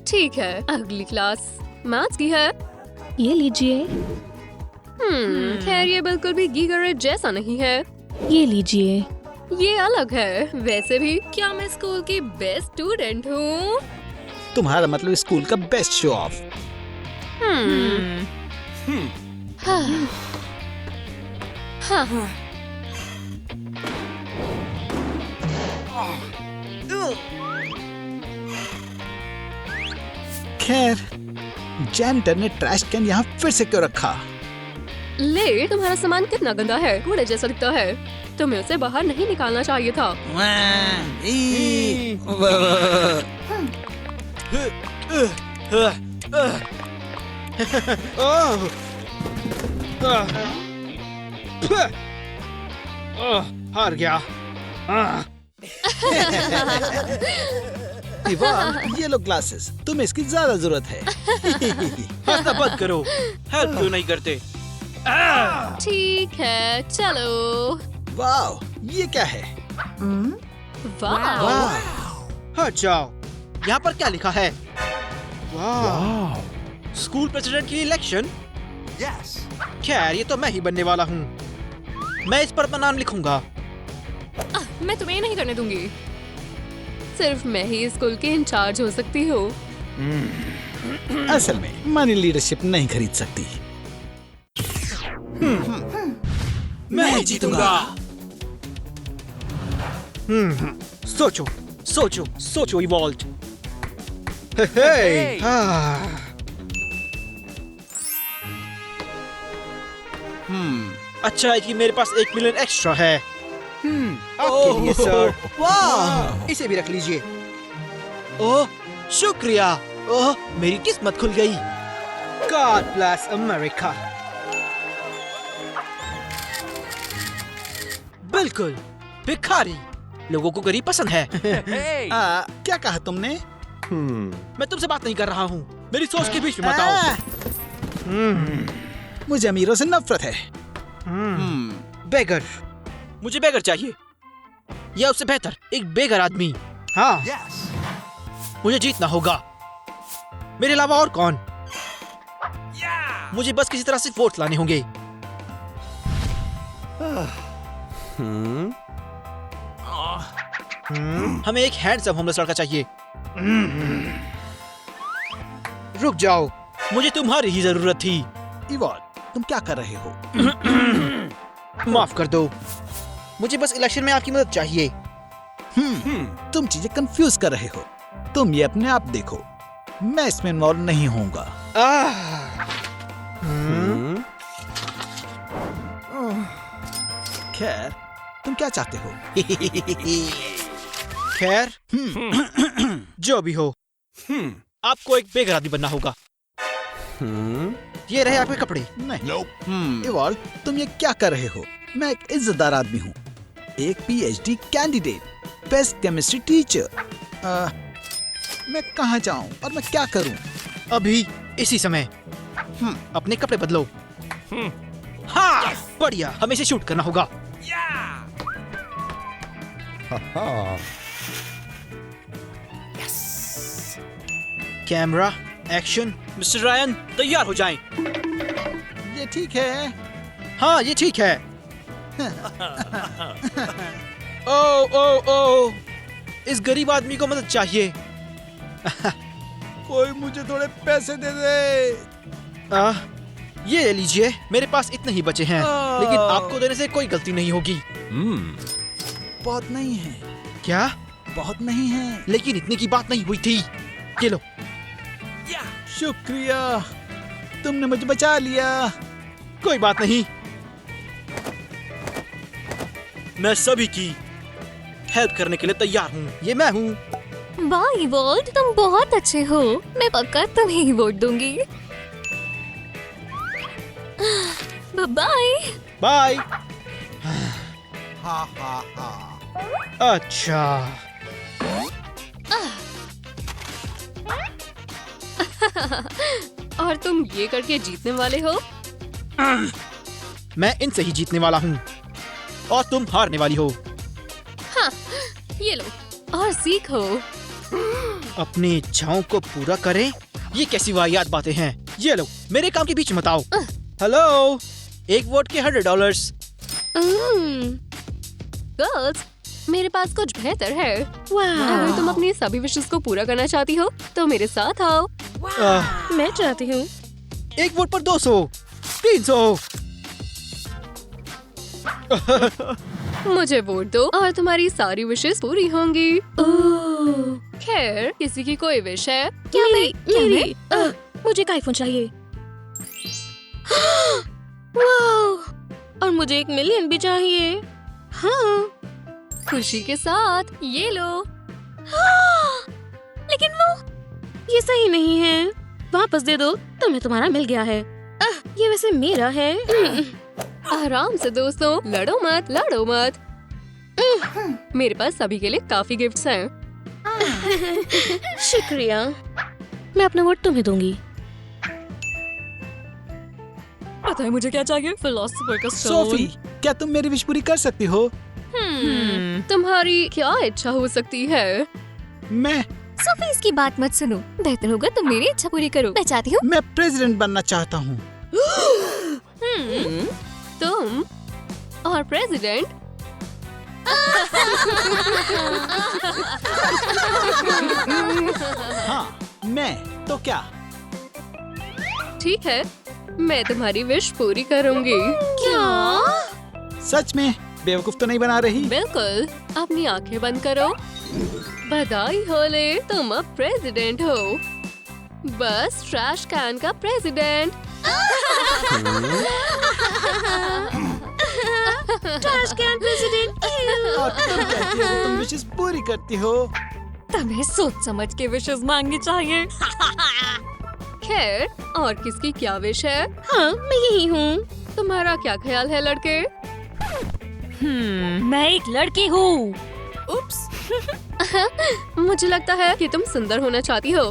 ठीक है, अगली क्लास मैथ्स की है। ये लीजिए। खैर ये बिल्कुल भी गीगर जैसा नहीं है। ये लीजिए। ये अलग है। वैसे भी क्या मैं स्कूल की बेस्ट स्टूडेंट हूँ? तुम्हारा मतलब स्कूल का बेस्ट शो ऑफ। खैर, जैनिटर ने ट्रैश कैन यहाँ फिर से क्यों रखा? ले, तुम्हारा सामान कितना गंदा है, कूड़े जैसा दिखता है। तुम्हें उसे बाहर नहीं निकालना चाहिए था। हार गया। ये लो ग्लासेस, तुम्हें इसकी ज्यादा जरूरत है। हंसना बंद करो। हेल्प क्यों नहीं करते? ठीक है, चलो। वाह, ये क्या है? वाह। हट जाओ। यहाँ पर क्या लिखा है? वाह। स्कूल प्रेसिडेंट के लिए इलेक्शन? यस। खैर ये तो मैं ही बनने वाला हूँ। मैं इस पर अपना नाम लिखूंगा। मैं तुम्हें नहीं करने दूंगी। सिर्फ मैं ही स्कूल की इंचार्ज हो सकती हूँ। असल में मनी लीडरशिप नहीं खरीद सकती। मैं ही जीतूंगा। सोचो, सोचो, सोचो इवॉल्व। अच्छा है कि मेरे पास 1 मिलियन एक्स्ट्रा है। आपके लिए सर। वाह, इसे भी रख लीजिए। ओह, शुक्रिया। ओह, मेरी किस्मत खुल गई। God bless America। बिल्कुल, भिखारी। लोगों को गरीब पसंद है। क्या कहा तुमने? मैं तुमसे बात नहीं कर रहा हूँ। मेरी सोच के बीच में मत आओ। मुझे अमीरों से नफरत है। बेगर। मुझे बेगर चाहिए, या उससे बेहतर एक बेगर आदमी। हाँ, मुझे जीतना होगा। मेरे अलावा और कौन? मुझे बस किसी तरह से वोट लाने होंगे। हमें एक हैंडसम होमलेस लड़का चाहिए। रुक जाओ, मुझे तुम्हारी ही जरूरत थी। इवॉल्व, तुम क्या कर रहे हो? माफ कर दो, मुझे बस इलेक्शन में आपकी मदद चाहिए। तुम चीजें कंफ्यूज कर रहे हो। तुम ये अपने आप देखो, मैं इसमें इन्वॉल्व नहीं होऊंगा। खैर, तुम क्या चाहते हो? खैर, जो भी हो, आपको एक बेघर आदमी बनना होगा। ये रहे आपके कपड़े। नहीं। इवॉल्व, तुम ये क्या कर रहे हो? मैं एक इज्जतदार आदमी हूँ, एक PhD candidate, best chemistry teacher. मैं कहाँ जाऊँ और मैं क्या करूँ? अभी इसी समय अपने कपड़े बदलो। हाँ, बढ़िया, हमें इसे शूट करना होगा। Camera, action. मिस्टर रायन, तैयार हो जाएं। ये ठीक है। हाँ, ये ठीक है। ओ ओ ओ, इस गरीब आदमी को मदद चाहिए। कोई मुझे थोड़े पैसे दे दे। ये ले लीजिए, मेरे पास इतने ही बचे हैं, लेकिन आपको देने से कोई गलती नहीं होगी। बहुत नहीं है। क्या? बहुत नहीं है। लेकिन इतने की बात नहीं हुई थी। ये लो। शुक्रिया, तुमने मुझे बचा लिया। कोई बात नहीं, मैं सभी की हेल्प करने के लिए तैयार हूँ। ये मैं हूँ। वाह इवॉल्व, तुम बहुत अच्छे हो। मैं पक्का तुम्हें ही वोट दूंगी। Bye bye. हा हा हा। अच्छा, और तुम ये करके जीतने वाले हो? मैं इनसे ही जीतने वाला हूँ और तुम हारने वाली हो। हाँ, ये लो और सीखो। अपनी इच्छाओं को पूरा करें, ये कैसी वाहियात बातें हैं। ये लो, मेरे काम के बीच मत आओ। हेलो, एक वोट के $100। गर्ल्स, मेरे पास कुछ बेहतर है। अगर तुम अपनी सभी विशेस को पूरा करना चाहती हो तो मेरे साथ आओ। मैं चाहती हूँ। एक वोट पर 200, 300। मुझे वोट दो और तुम्हारी सारी विशेस पूरी होंगी। खैर, किसी की कोई विश है? मेरी। मुझे एक आईफोन चाहिए। वाह! और मुझे 1 मिलियन भी चाहिए। हाँ, खुशी के साथ ये लो। लेकिन ये सही नहीं है। वापस दे दो, तुम्हें तुम्हारा मिल गया है। ये वैसे मेरा है। आराम से दोस्तों, लड़ो मत, लड़ो मत। मेरे पास सभी के लिए काफी गिफ्ट्स हैं। शुक्रिया। मैं अपना वोट तुम्हें दूंगी। पता है मुझे क्या चाहिए? फिलोसोफर का स्टोन। सोफी, क्या तुम मेरी विश पूरी कर सकती हो? तुम्हारी क्या इच्छा हो सकती है? मैं सोफी, इसकी बात मत सुनो। बेहतर होगा तुम मेरी इच्छा पूरी करो। मैं चाहती हूँ। मैं प्रेसिडेंट बनना चाहता हूँ। तुम और प्रेसिडेंट? हाँ, मैं तो क्या? ठीक है, मैं तुम्हारी विश पूरी करूंगी। क्या? सच में बेवकूफ तो नहीं बना रही? बिल्कुल। अपनी आंखें बंद करो। बधाई होले, तुम अब प्रेसिडेंट हो। बस ट्रैश कैन का प्रेसिडेंट। Trash can president. और तुम कहती हो कि तुम विशेष पूरी करती हो। तुम्हें सोच समझ के विशेष मांगनी चाहिए। खैर, और किसकी क्या विश है? हाँ, मैं यही हूँ। तुम्हारा क्या ख्याल है लड़के? मैं एक लड़की हूँ। उप्स। मुझे लगता है कि तुम सुंदर होना चाहती हो।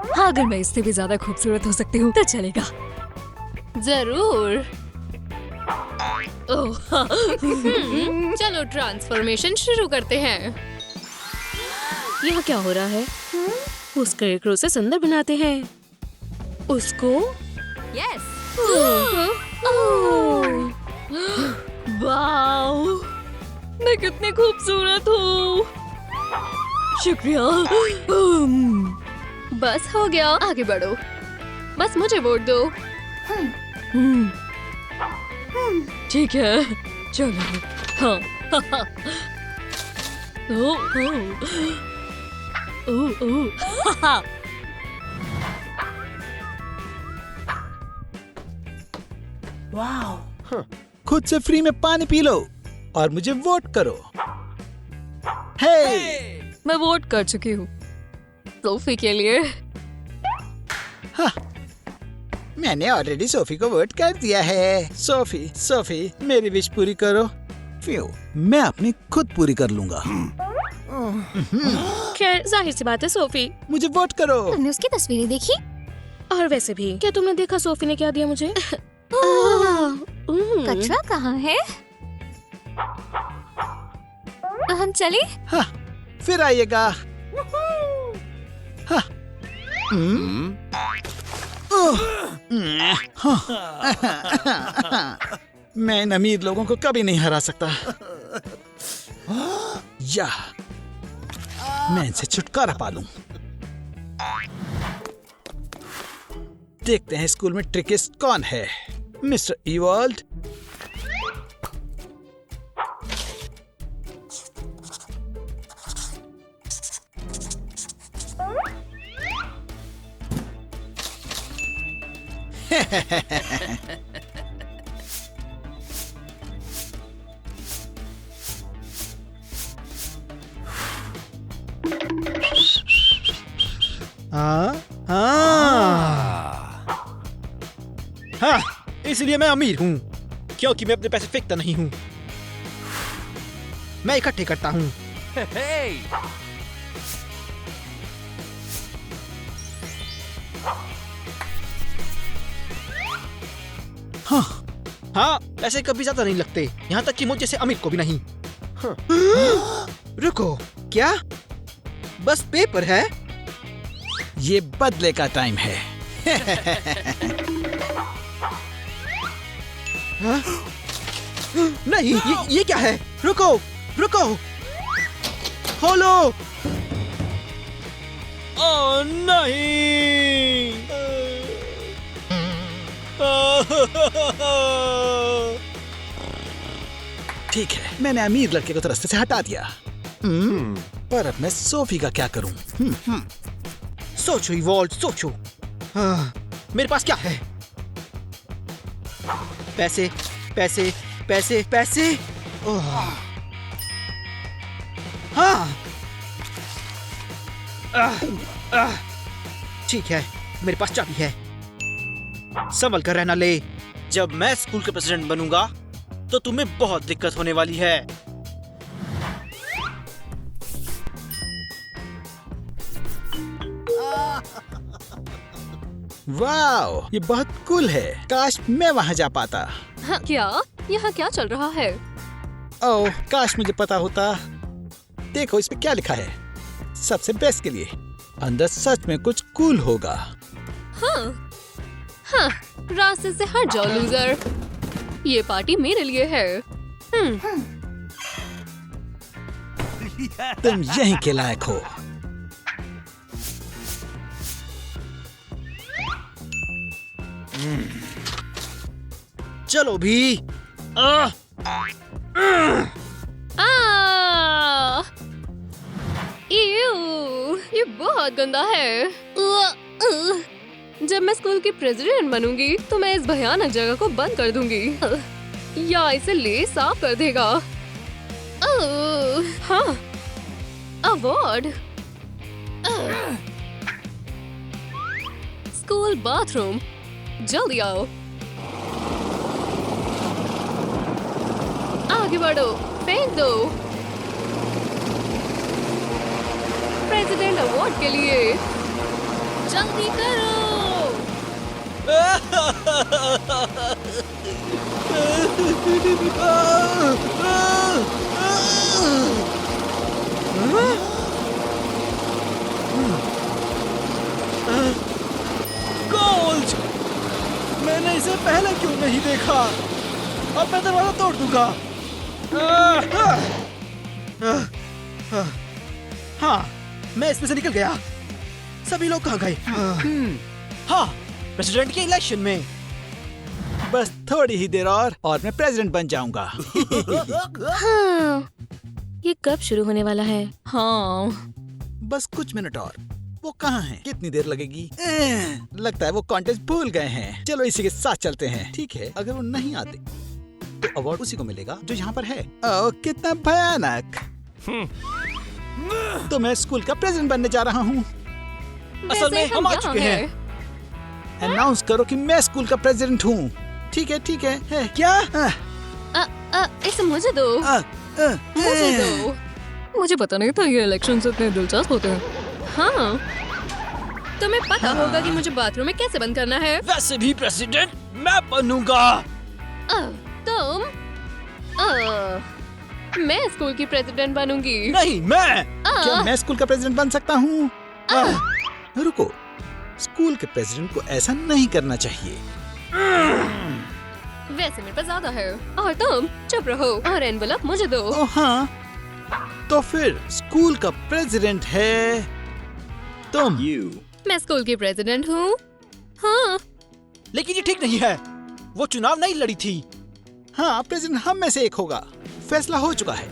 हाँ, अगर मैं इससे भी ज्यादा खूबसूरत हो सकती हूँ तो चलेगा। जरूर। ओह, चलो ट्रांसफॉर्मेशन शुरू करते हैं। यहाँ क्या हो रहा है? उस स्केरक्रो से सुंदर बनाते हैं। उसको? यस। वाओ! मैं मैं कितनी खूबसूरत हूँ। शुक्रिया। बस हो गया, आगे बढ़ो। बस मुझे वोट दो। ठीक है, चलो। हाँ। ओ, ओ, ओ, ओ। खुद से फ्री में पानी पी लो और मुझे वोट करो। हे! मैं वोट कर चुकी हूँ सोफी के लिए। मैंने ऑलरेडी सोफी को वोट कर दिया है। सोफी, सोफी, मेरी विश पूरी करो। फ्यू, मैं अपनी खुद पूरी कर लूंगा। खैर जाहिर सी बात है सोफी। मुझे वोट करो। तुमने उसकी तस्वीरें देखी? और वैसे भी क्या तुमने देखा सोफी ने क्या दिया मुझे? कचरा कहाँ है? हम चले? हाँ, फिर आइएगा। हाँ। मैं इन अमीर लोगों को कभी नहीं हरा सकता। या मैं इनसे छुटकारा पा लूं। देखते हैं स्कूल में ट्रिकिस्ट कौन है। Mister evolved. हाँ, इसलिए मैं अमीर हूँ, क्योंकि मैं अपने पैसे फेंकता नहीं हूँ, मैं इकट्ठे करता हूँ। हाँ, पैसे कभी ज्यादा नहीं लगते, यहाँ तक कि मुझ जैसे अमीर को भी नहीं। हाँ। रुको, क्या? बस पेपर है? ये बदले का टाइम है। हाँ? नहीं, ये क्या है? रुको, रुको, खोलो। ओह नहीं। ठीक है, मैंने अमीर लड़के को तो रास्ते से हटा दिया। पर अब मैं सोफी का क्या करूं? सोचो इवॉल्व, सोचो। मेरे पास क्या है? पैसे, पैसे, पैसे, पैसे। हाँ। ठीक है, मेरे पास चाबी है। संभल कर रहना ले। जब मैं स्कूल का प्रेसिडेंट बनूंगा, तो तुम्हें बहुत दिक्कत होने वाली है। वाओ, ये बहुत कूल है। काश मैं वहाँ जा पाता। हाँ, क्या? यहाँ क्या चल रहा है? ओह, काश मुझे पता होता। देखो इस पे क्या लिखा है। सबसे बेस्ट के लिए। अंदर सच में कुछ कूल होगा। हाँ, हाँ, रास्ते से हट जाओ लूजर। ये पार्टी मेरे लिए है। तुम यहीं के लायक हो। चलो भी। ये बहुत गंदा है। जब मैं स्कूल की प्रेसिडेंट बनूंगी तो मैं इस भयानक जगह को बंद कर दूंगी या इसे ले साफ कर देगा। हाँ, अवार्ड। स्कूल बाथरूम, जल्दी आओ। आगे बढ़ो, फेंक दो। प्रेसिडेंट अवार्ड के लिए जल्दी करो। गोल्ड! मैंने इसे पहले क्यों नहीं देखा? अब मैं दरवाजा तोड़ दूंगा। हाँ, मैं इसमें से निकल गया। सभी लोग कहाँ गए? हाँ, प्रेसिडेंट के इलेक्शन में। बस थोड़ी ही देर और मैं प्रेसिडेंट बन जाऊंगा। हाँ, ये कब शुरू होने वाला है? हाँ, बस कुछ मिनट और। वो कहाँ हैं? कितनी देर लगेगी? लगता है वो कॉन्टेस्ट भूल गए हैं। चलो इसी के साथ चलते हैं। ठीक है, अगर वो नहीं आते तो अवार्ड उसी को मिलेगा जो यहाँ पर है। ओह, कितना भयानक। तो मैं स्कूल का प्रेसिडेंट बनने जा रहा हूँ। असल में हम आ चुके हैं। अनाउंस करो कि मैं स्कूल का प्रेसिडेंट हूँ। ठीक है, ठीक है, क्या? इसे मुझे दो। मुझे दो। मुझे पता नहीं था ये इलेक्शन इतने दिलचस्प होते हैं। हाँ, तुम्हें पता होगा कि मुझे बाथरूम में कैसे बंद करना है। वैसे भी प्रेसिडेंट मैं बनूंगा। तुम मैं स्कूल की प्रेसिडेंट बनूंगी। नहीं, मैं। क्या मैं स्कूल का प्रेसिडेंट बन सकता हूँ? रुको, स्कूल के प्रेसिडेंट को ऐसा नहीं करना चाहिए। वैसे मेरे पास ज्यादा है। और तुम चुप रहो और एनवेलप मुझे दो। ओह हाँ, तो फिर स्कूल का प्रेसिडेंट है तुम। मैं स्कूल की प्रेसिडेंट हूँ। हाँ, लेकिन ये ठीक नहीं है। वो चुनाव नहीं लड़ी थी। हाँ, प्रेसिडेंट हम में से एक होगा। फैसला हो चुका है।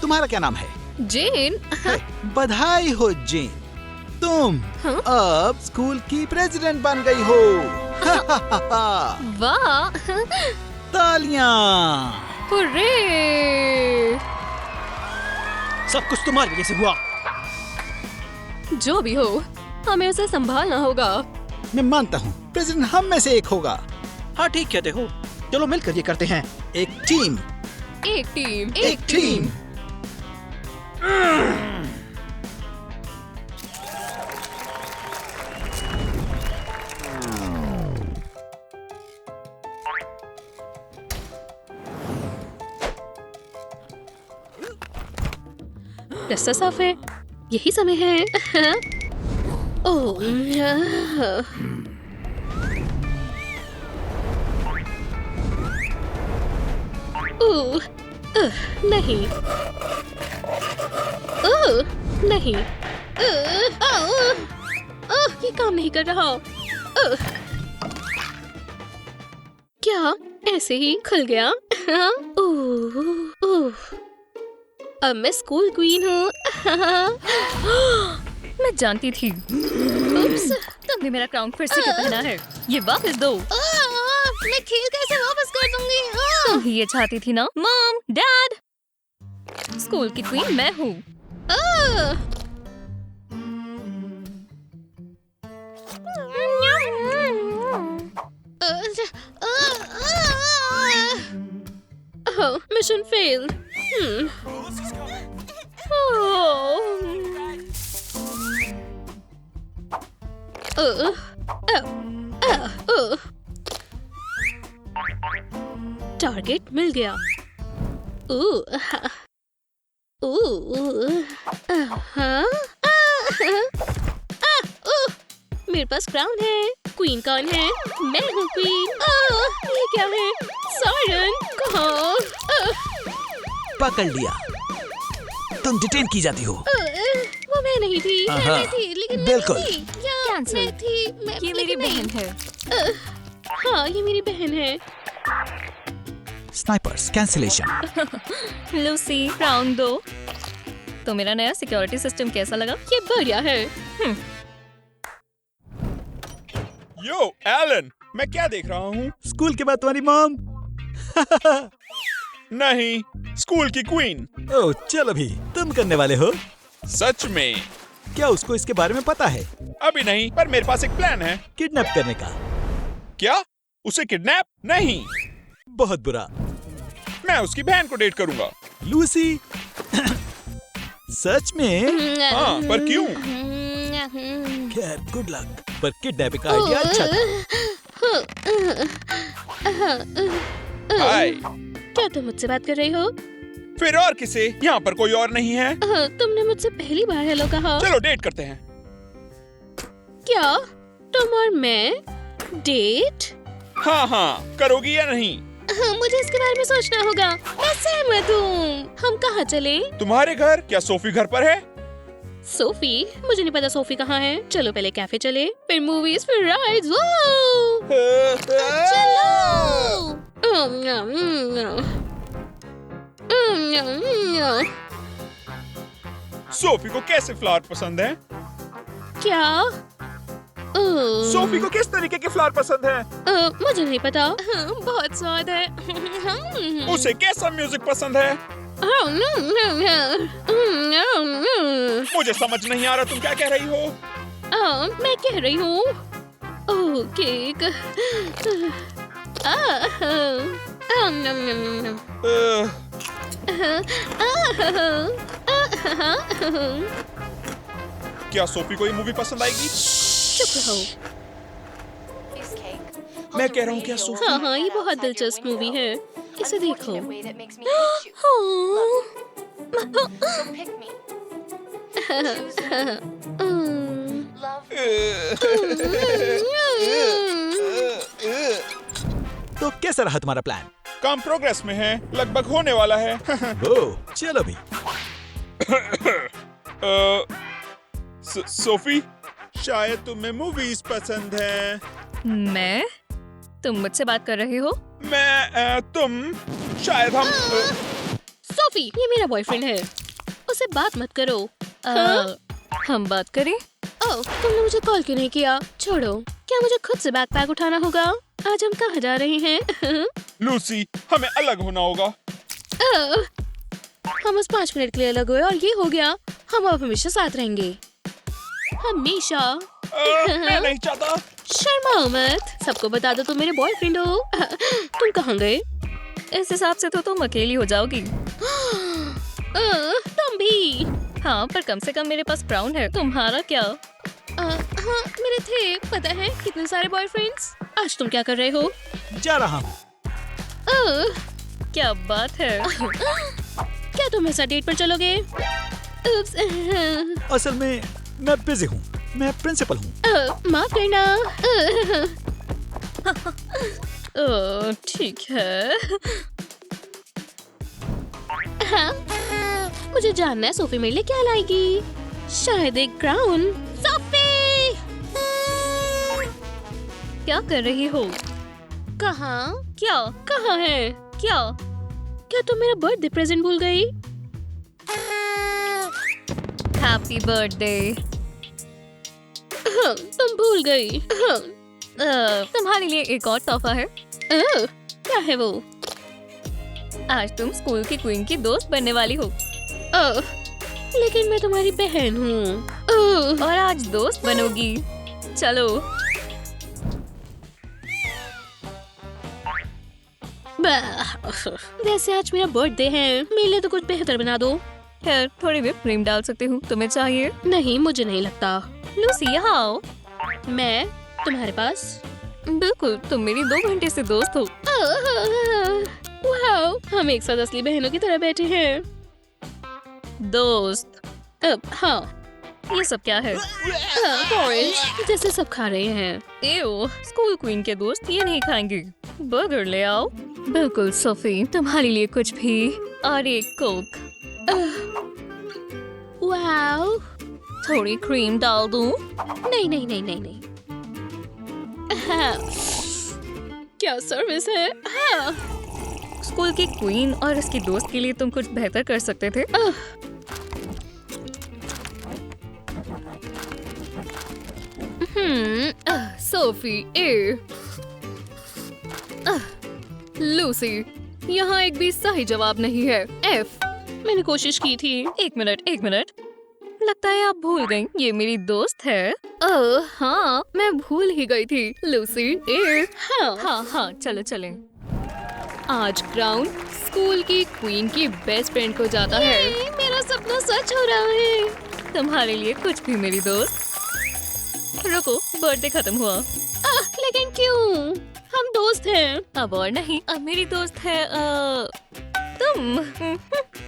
तुम्हारा क्या नाम है? जेन। बधाई हो जेन, तुम अब स्कूल की प्रेसिडेंट बन गई हो। वाह, तालियां। हुर्रे। सब कुछ तुम्हारी वजह से हुआ। जो भी हो, हमें उसे संभालना होगा। मैं मानता हूँ प्रेसिडेंट हम में से एक होगा। हाँ, ठीक कहते हो। चलो मिलकर ये करते हैं। एक टीम, एक टीम, एक टीम। रास्ता साफ है। यही समय है। ओह, नहीं। नहीं। ये काम नहीं कर रहा। क्या ऐसे ही खुल गया? अब मैं स्कूल क्वीन हूँ। मैं जानती थी। उप्स, तुमने मेरा क्राउन फिर से क्यों पहना है? ये वापस दो। मैं खेल कैसे वापस कर दूंगी? तुम ही ये चाहती थी ना? मॉम, डैड, स्कूल की क्वीन मैं हूँ। Mission fail. टारगेट मिल गया। मेरे पास क्राउन है। क्वीन कौन है? मैं हूँ क्वीन। ये क्या है? सायरन कहाँ? पकड़ लिया। तुम डिटेन की जाती हो। वो मैं नहीं थी। मैं थी, लेकिन मैं बिल्कुल। नहीं थी। या Cancel। मैं थी। ये मेरी बहन है। हाँ, ये मेरी बहन है। Snipers cancellation. लूसी, क्राउन दो। तो मेरा नया सिक्योरिटी सिस्टम कैसा लगा? ये बढ़िया है। यो एलन, मैं क्या देख रहा हूँ? स्कूल के बाद तुम्हारी मॉम। नहीं, स्कूल की क्वीन। ओह, चलो भी तुम करने वाले हो? सच में? क्या उसको इसके बारे में पता है? अभी नहीं, पर मेरे पास एक प्लान है। किडनैप करने का। क्या? उसे किडनैप? नहीं, बहुत बुरा। मैं उसकी बहन को डेट करूंगा। लूसी। सच में? हाँ, पर क्यों? खैर, गुड लक। पर किडनैपिंग का आइडिया अच्छा था। हाय। क्या तुम मुझसे बात कर रही हो? फिर और किसे? यहाँ पर कोई और नहीं है। तुमने मुझसे पहली बार हेलो कहा। चलो डेट करते हैं। क्या तुम और मैं डेट? हाँ हाँ, करोगी या नहीं? मुझे इसके बारे में सोचना होगा। मैं सहमत हूँ। हम कहाँ चले? तुम्हारे घर? क्या सोफी घर पर है? सोफी? मुझे नहीं पता सोफी कहाँ है। चलो पहले कैफे चले, फिर मूवीज, फिर राइड्स। सोफी को कैसे फ्लावर पसंद है? क्या? सोफी को किस तरीके के फ्लावर पसंद है? मुझे नहीं पता। बहुत स्वाद है। उसे कैसा म्यूजिक पसंद है? मुझे समझ नहीं आ रहा तुम क्या कह रही हो। मैं कह रही हूँ केक। क्या सोफी को ये मूवी पसंद आएगी? चुप रहो। मैं कह रहा हूँ क्या सोफी? हाँ, ये बहुत दिलचस्प मूवी है। इसे देखो। तो कैसा रहा तुम्हारा प्लान? काम प्रोग्रेस में है, लगभग होने वाला है। ओह, चलो भी। सोफी, शायद तुम्हें मूवीज पसंद है। मैं? तुम मुझसे बात कर रहे हो? तुम शायद हम सोफी, ये मेरा बॉयफ्रेंड है। उसे बात मत करो। हम बात करें? ओह, तुमने मुझे कॉल क्यों नहीं किया? छोड़ो। क्या मुझे खुद से बैकपैक उठाना होगा? आज हम कहाँ जा रहे हैं? लूसी, हमें अलग होना होगा। हम उस 5 मिनट के लिए अलग हुए और ये हो गया। हम अब हमेशा साथ रहेंगे, हमेशा। मैं नहीं चाहता। शर्माओ मत। सबको बता दो तुम मेरे बॉयफ्रेंड हो। तुम कहाँ गए? इस हिसाब से तो तुम अकेली हो जाओगी। तुम भी। हाँ, पर कम से कम मेरे पास क्राउन है। तुम्हारा क्या? हाँ, मेरे थे। पता है कितने सारे बॉयफ्रेंड्स। आज तुम क्या कर रहे हो? जा रहा हूँ। क्या बात है? क्या तुम ऐसा डेट पर चलोगे? असल में मैं बिजी हूँ। मैं प्रिंसिपल हूँ। माफ करना। ठीक है। हाँ, मुझे जानना है सोफी मेरे लिए क्या लाएगी। शायद एक क्राउन। सोफी, क्या कर रही हो? कहाँ? क्या? कहाँ है? क्या तुम मेरा बर्थडे प्रेजेंट भूल गई? Happy birthday. तुम भूल गई। तुम्हारे लिए एक और तोहफा है। क्या है वो? आज तुम स्कूल की क्वीन की दोस्त बनने वाली हो। लेकिन मैं तुम्हारी बहन हूँ। और आज दोस्त बनोगी। चलो। वैसे आज मेरा बर्थडे है, मेरे लिए तो कुछ बेहतर बना दो। खैर, थोड़ी भी क्रीम डाल सकती हूँ। तुम्हें चाहिए? नहीं, मुझे नहीं लगता। लूसी, यहाँ आओ। मैं तुम्हारे पास? बिल्कुल, तुम मेरी 2 घंटे से दोस्त हो। वाओ, हम एक साथ असली बहनों की तरह बैठे हैं। दोस्त। हाँ। ये सब क्या है? ऑरेंज जैसे सब खा रहे हैं। एओ, स्कूल क्वीन के दोस्त ये नहीं खाएंगे। बर्गर ले आओ। बिल्कुल सोफी, तुम्हारे लिए कुछ भी। और एक कोक। वाओ, थोड़ी क्रीम डाल दूं? नहीं नहीं नहीं नहीं नहीं। क्या सर्विस है। स्कूल की क्वीन और उसकी दोस्त के लिए तुम कुछ बेहतर कर सकते थे। सोफी, ए। लूसी, यहाँ एक भी सही जवाब नहीं है। एफ। मैंने कोशिश की थी। एक मिनट। लगता है आप भूल गई, ये मेरी दोस्त है। हाँ, मैं भूल ही गई थी। लूसी, ए। हाँ, चलो चलें। आज क्राउन स्कूल की क्वीन की बेस्ट फ्रेंड को जाता है। मेरा सपना सच हो रहा है। तुम्हारे लिए कुछ भी मेरी दोस्त। रुको, बर्थडे खत्म हुआ। लेकिन क्यों? हम दोस्त हैं। अब और नहीं, अब मेरी दोस्त है तुम।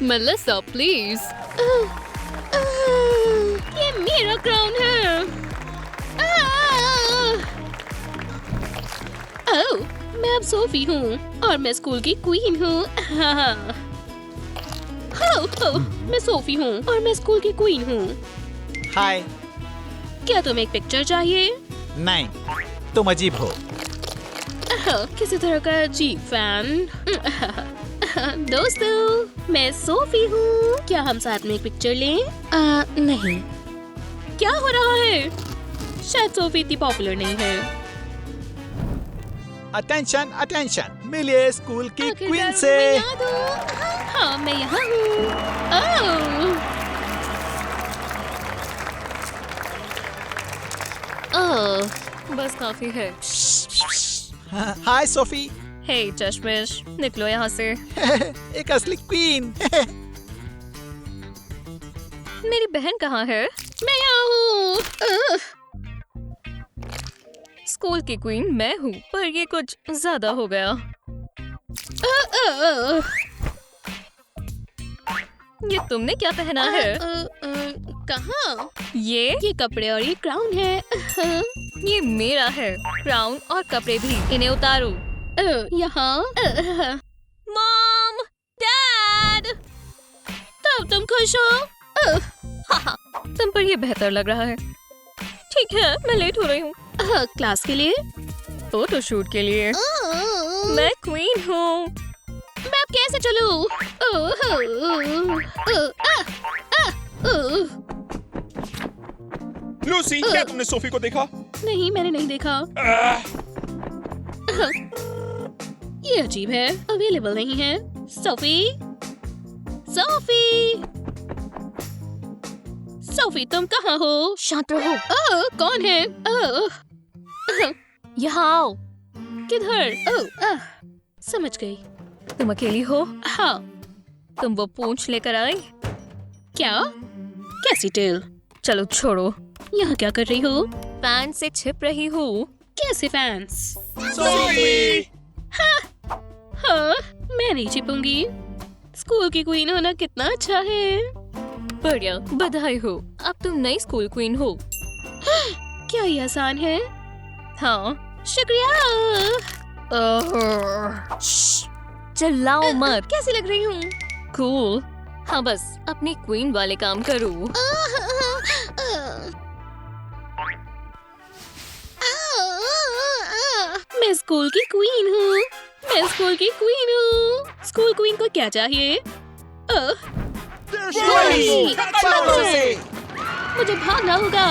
Melissa, please. ये मेरा क्राउन है। मैं अब सोफी हूँ और मैं स्कूल की क्वीन हूँ। मैं सोफी हूँ और मैं स्कूल की क्वीन हूँ। हाय। क्या तुम्हें एक पिक्चर चाहिए? नहीं, तुम अजीब हो। किसी तरह का अजीब फैन। दोस्तों, मैं सोफी हूँ। क्या हम साथ में एक पिक्चर लें? नहीं। क्या हो रहा है? शायद सोफी इतनी पॉपुलर नहीं है। अटेंशन अटेंशन, मिलिए स्कूल की क्वीन से। मैं याद हूँ। हाँ, मैं यहाँ हूँ। बस काफी है। हाय सोफी। हे चश्मिश, निकलो यहाँ से। एक असली क्वीन। मेरी बहन कहाँ है? मैं यहाँ हूँ। स्कूल की क्वीन मैं हूँ, पर ये कुछ ज्यादा हो गया। ये तुमने क्या पहना है? कहाँ? ये कपड़े और ये क्राउन है। ये मेरा है। क्राउन और कपड़े भी। इन्हें उतारो। यहाँ। मॉम, डैड, तब तुम खुश हो? तुम पर ये बेहतर लग रहा है। ठीक है, मैं लेट हो रही हूँ। क्लास के लिए? फोटो शूट के लिए। मैं क्वीन हूँ। मैं अब कैसे चलूं? लूसी, क्या तुमने सोफी को देखा? नहीं, मैंने नहीं देखा। ये अजीब है, अवेलेबल नहीं है। सोफी, सोफी, सोफी, तुम कहाँ हो? शांत रहो। कौन है? यहाँ आओ। किधर? समझ गई। तुम अकेली हो? हाँ। तुम वो पूंछ लेकर आई? क्या? कैसी टेल? चलो छोड़ो। यहाँ क्या कर रही हो? फैन से छिप रही हूँ। कैसे फैंस? सोफी! हाँ, मैं नहीं छिपूंगी। स्कूल की क्वीन होना कितना अच्छा है। बढ़िया, बधाई हो। अब तुम नई स्कूल क्वीन हो। क्या ये आसान है? हाँ। शुक्रिया। चिल्लाओ मत। कैसी लग रही हूँ? कूल। हाँ, बस अपनी क्वीन वाले काम करो। मैं स्कूल की क्वीन हूँ। मैं स्कूल की क्वीन हूँ। स्कूल क्वीन को क्या चाहिए? मुझे भागना होगा।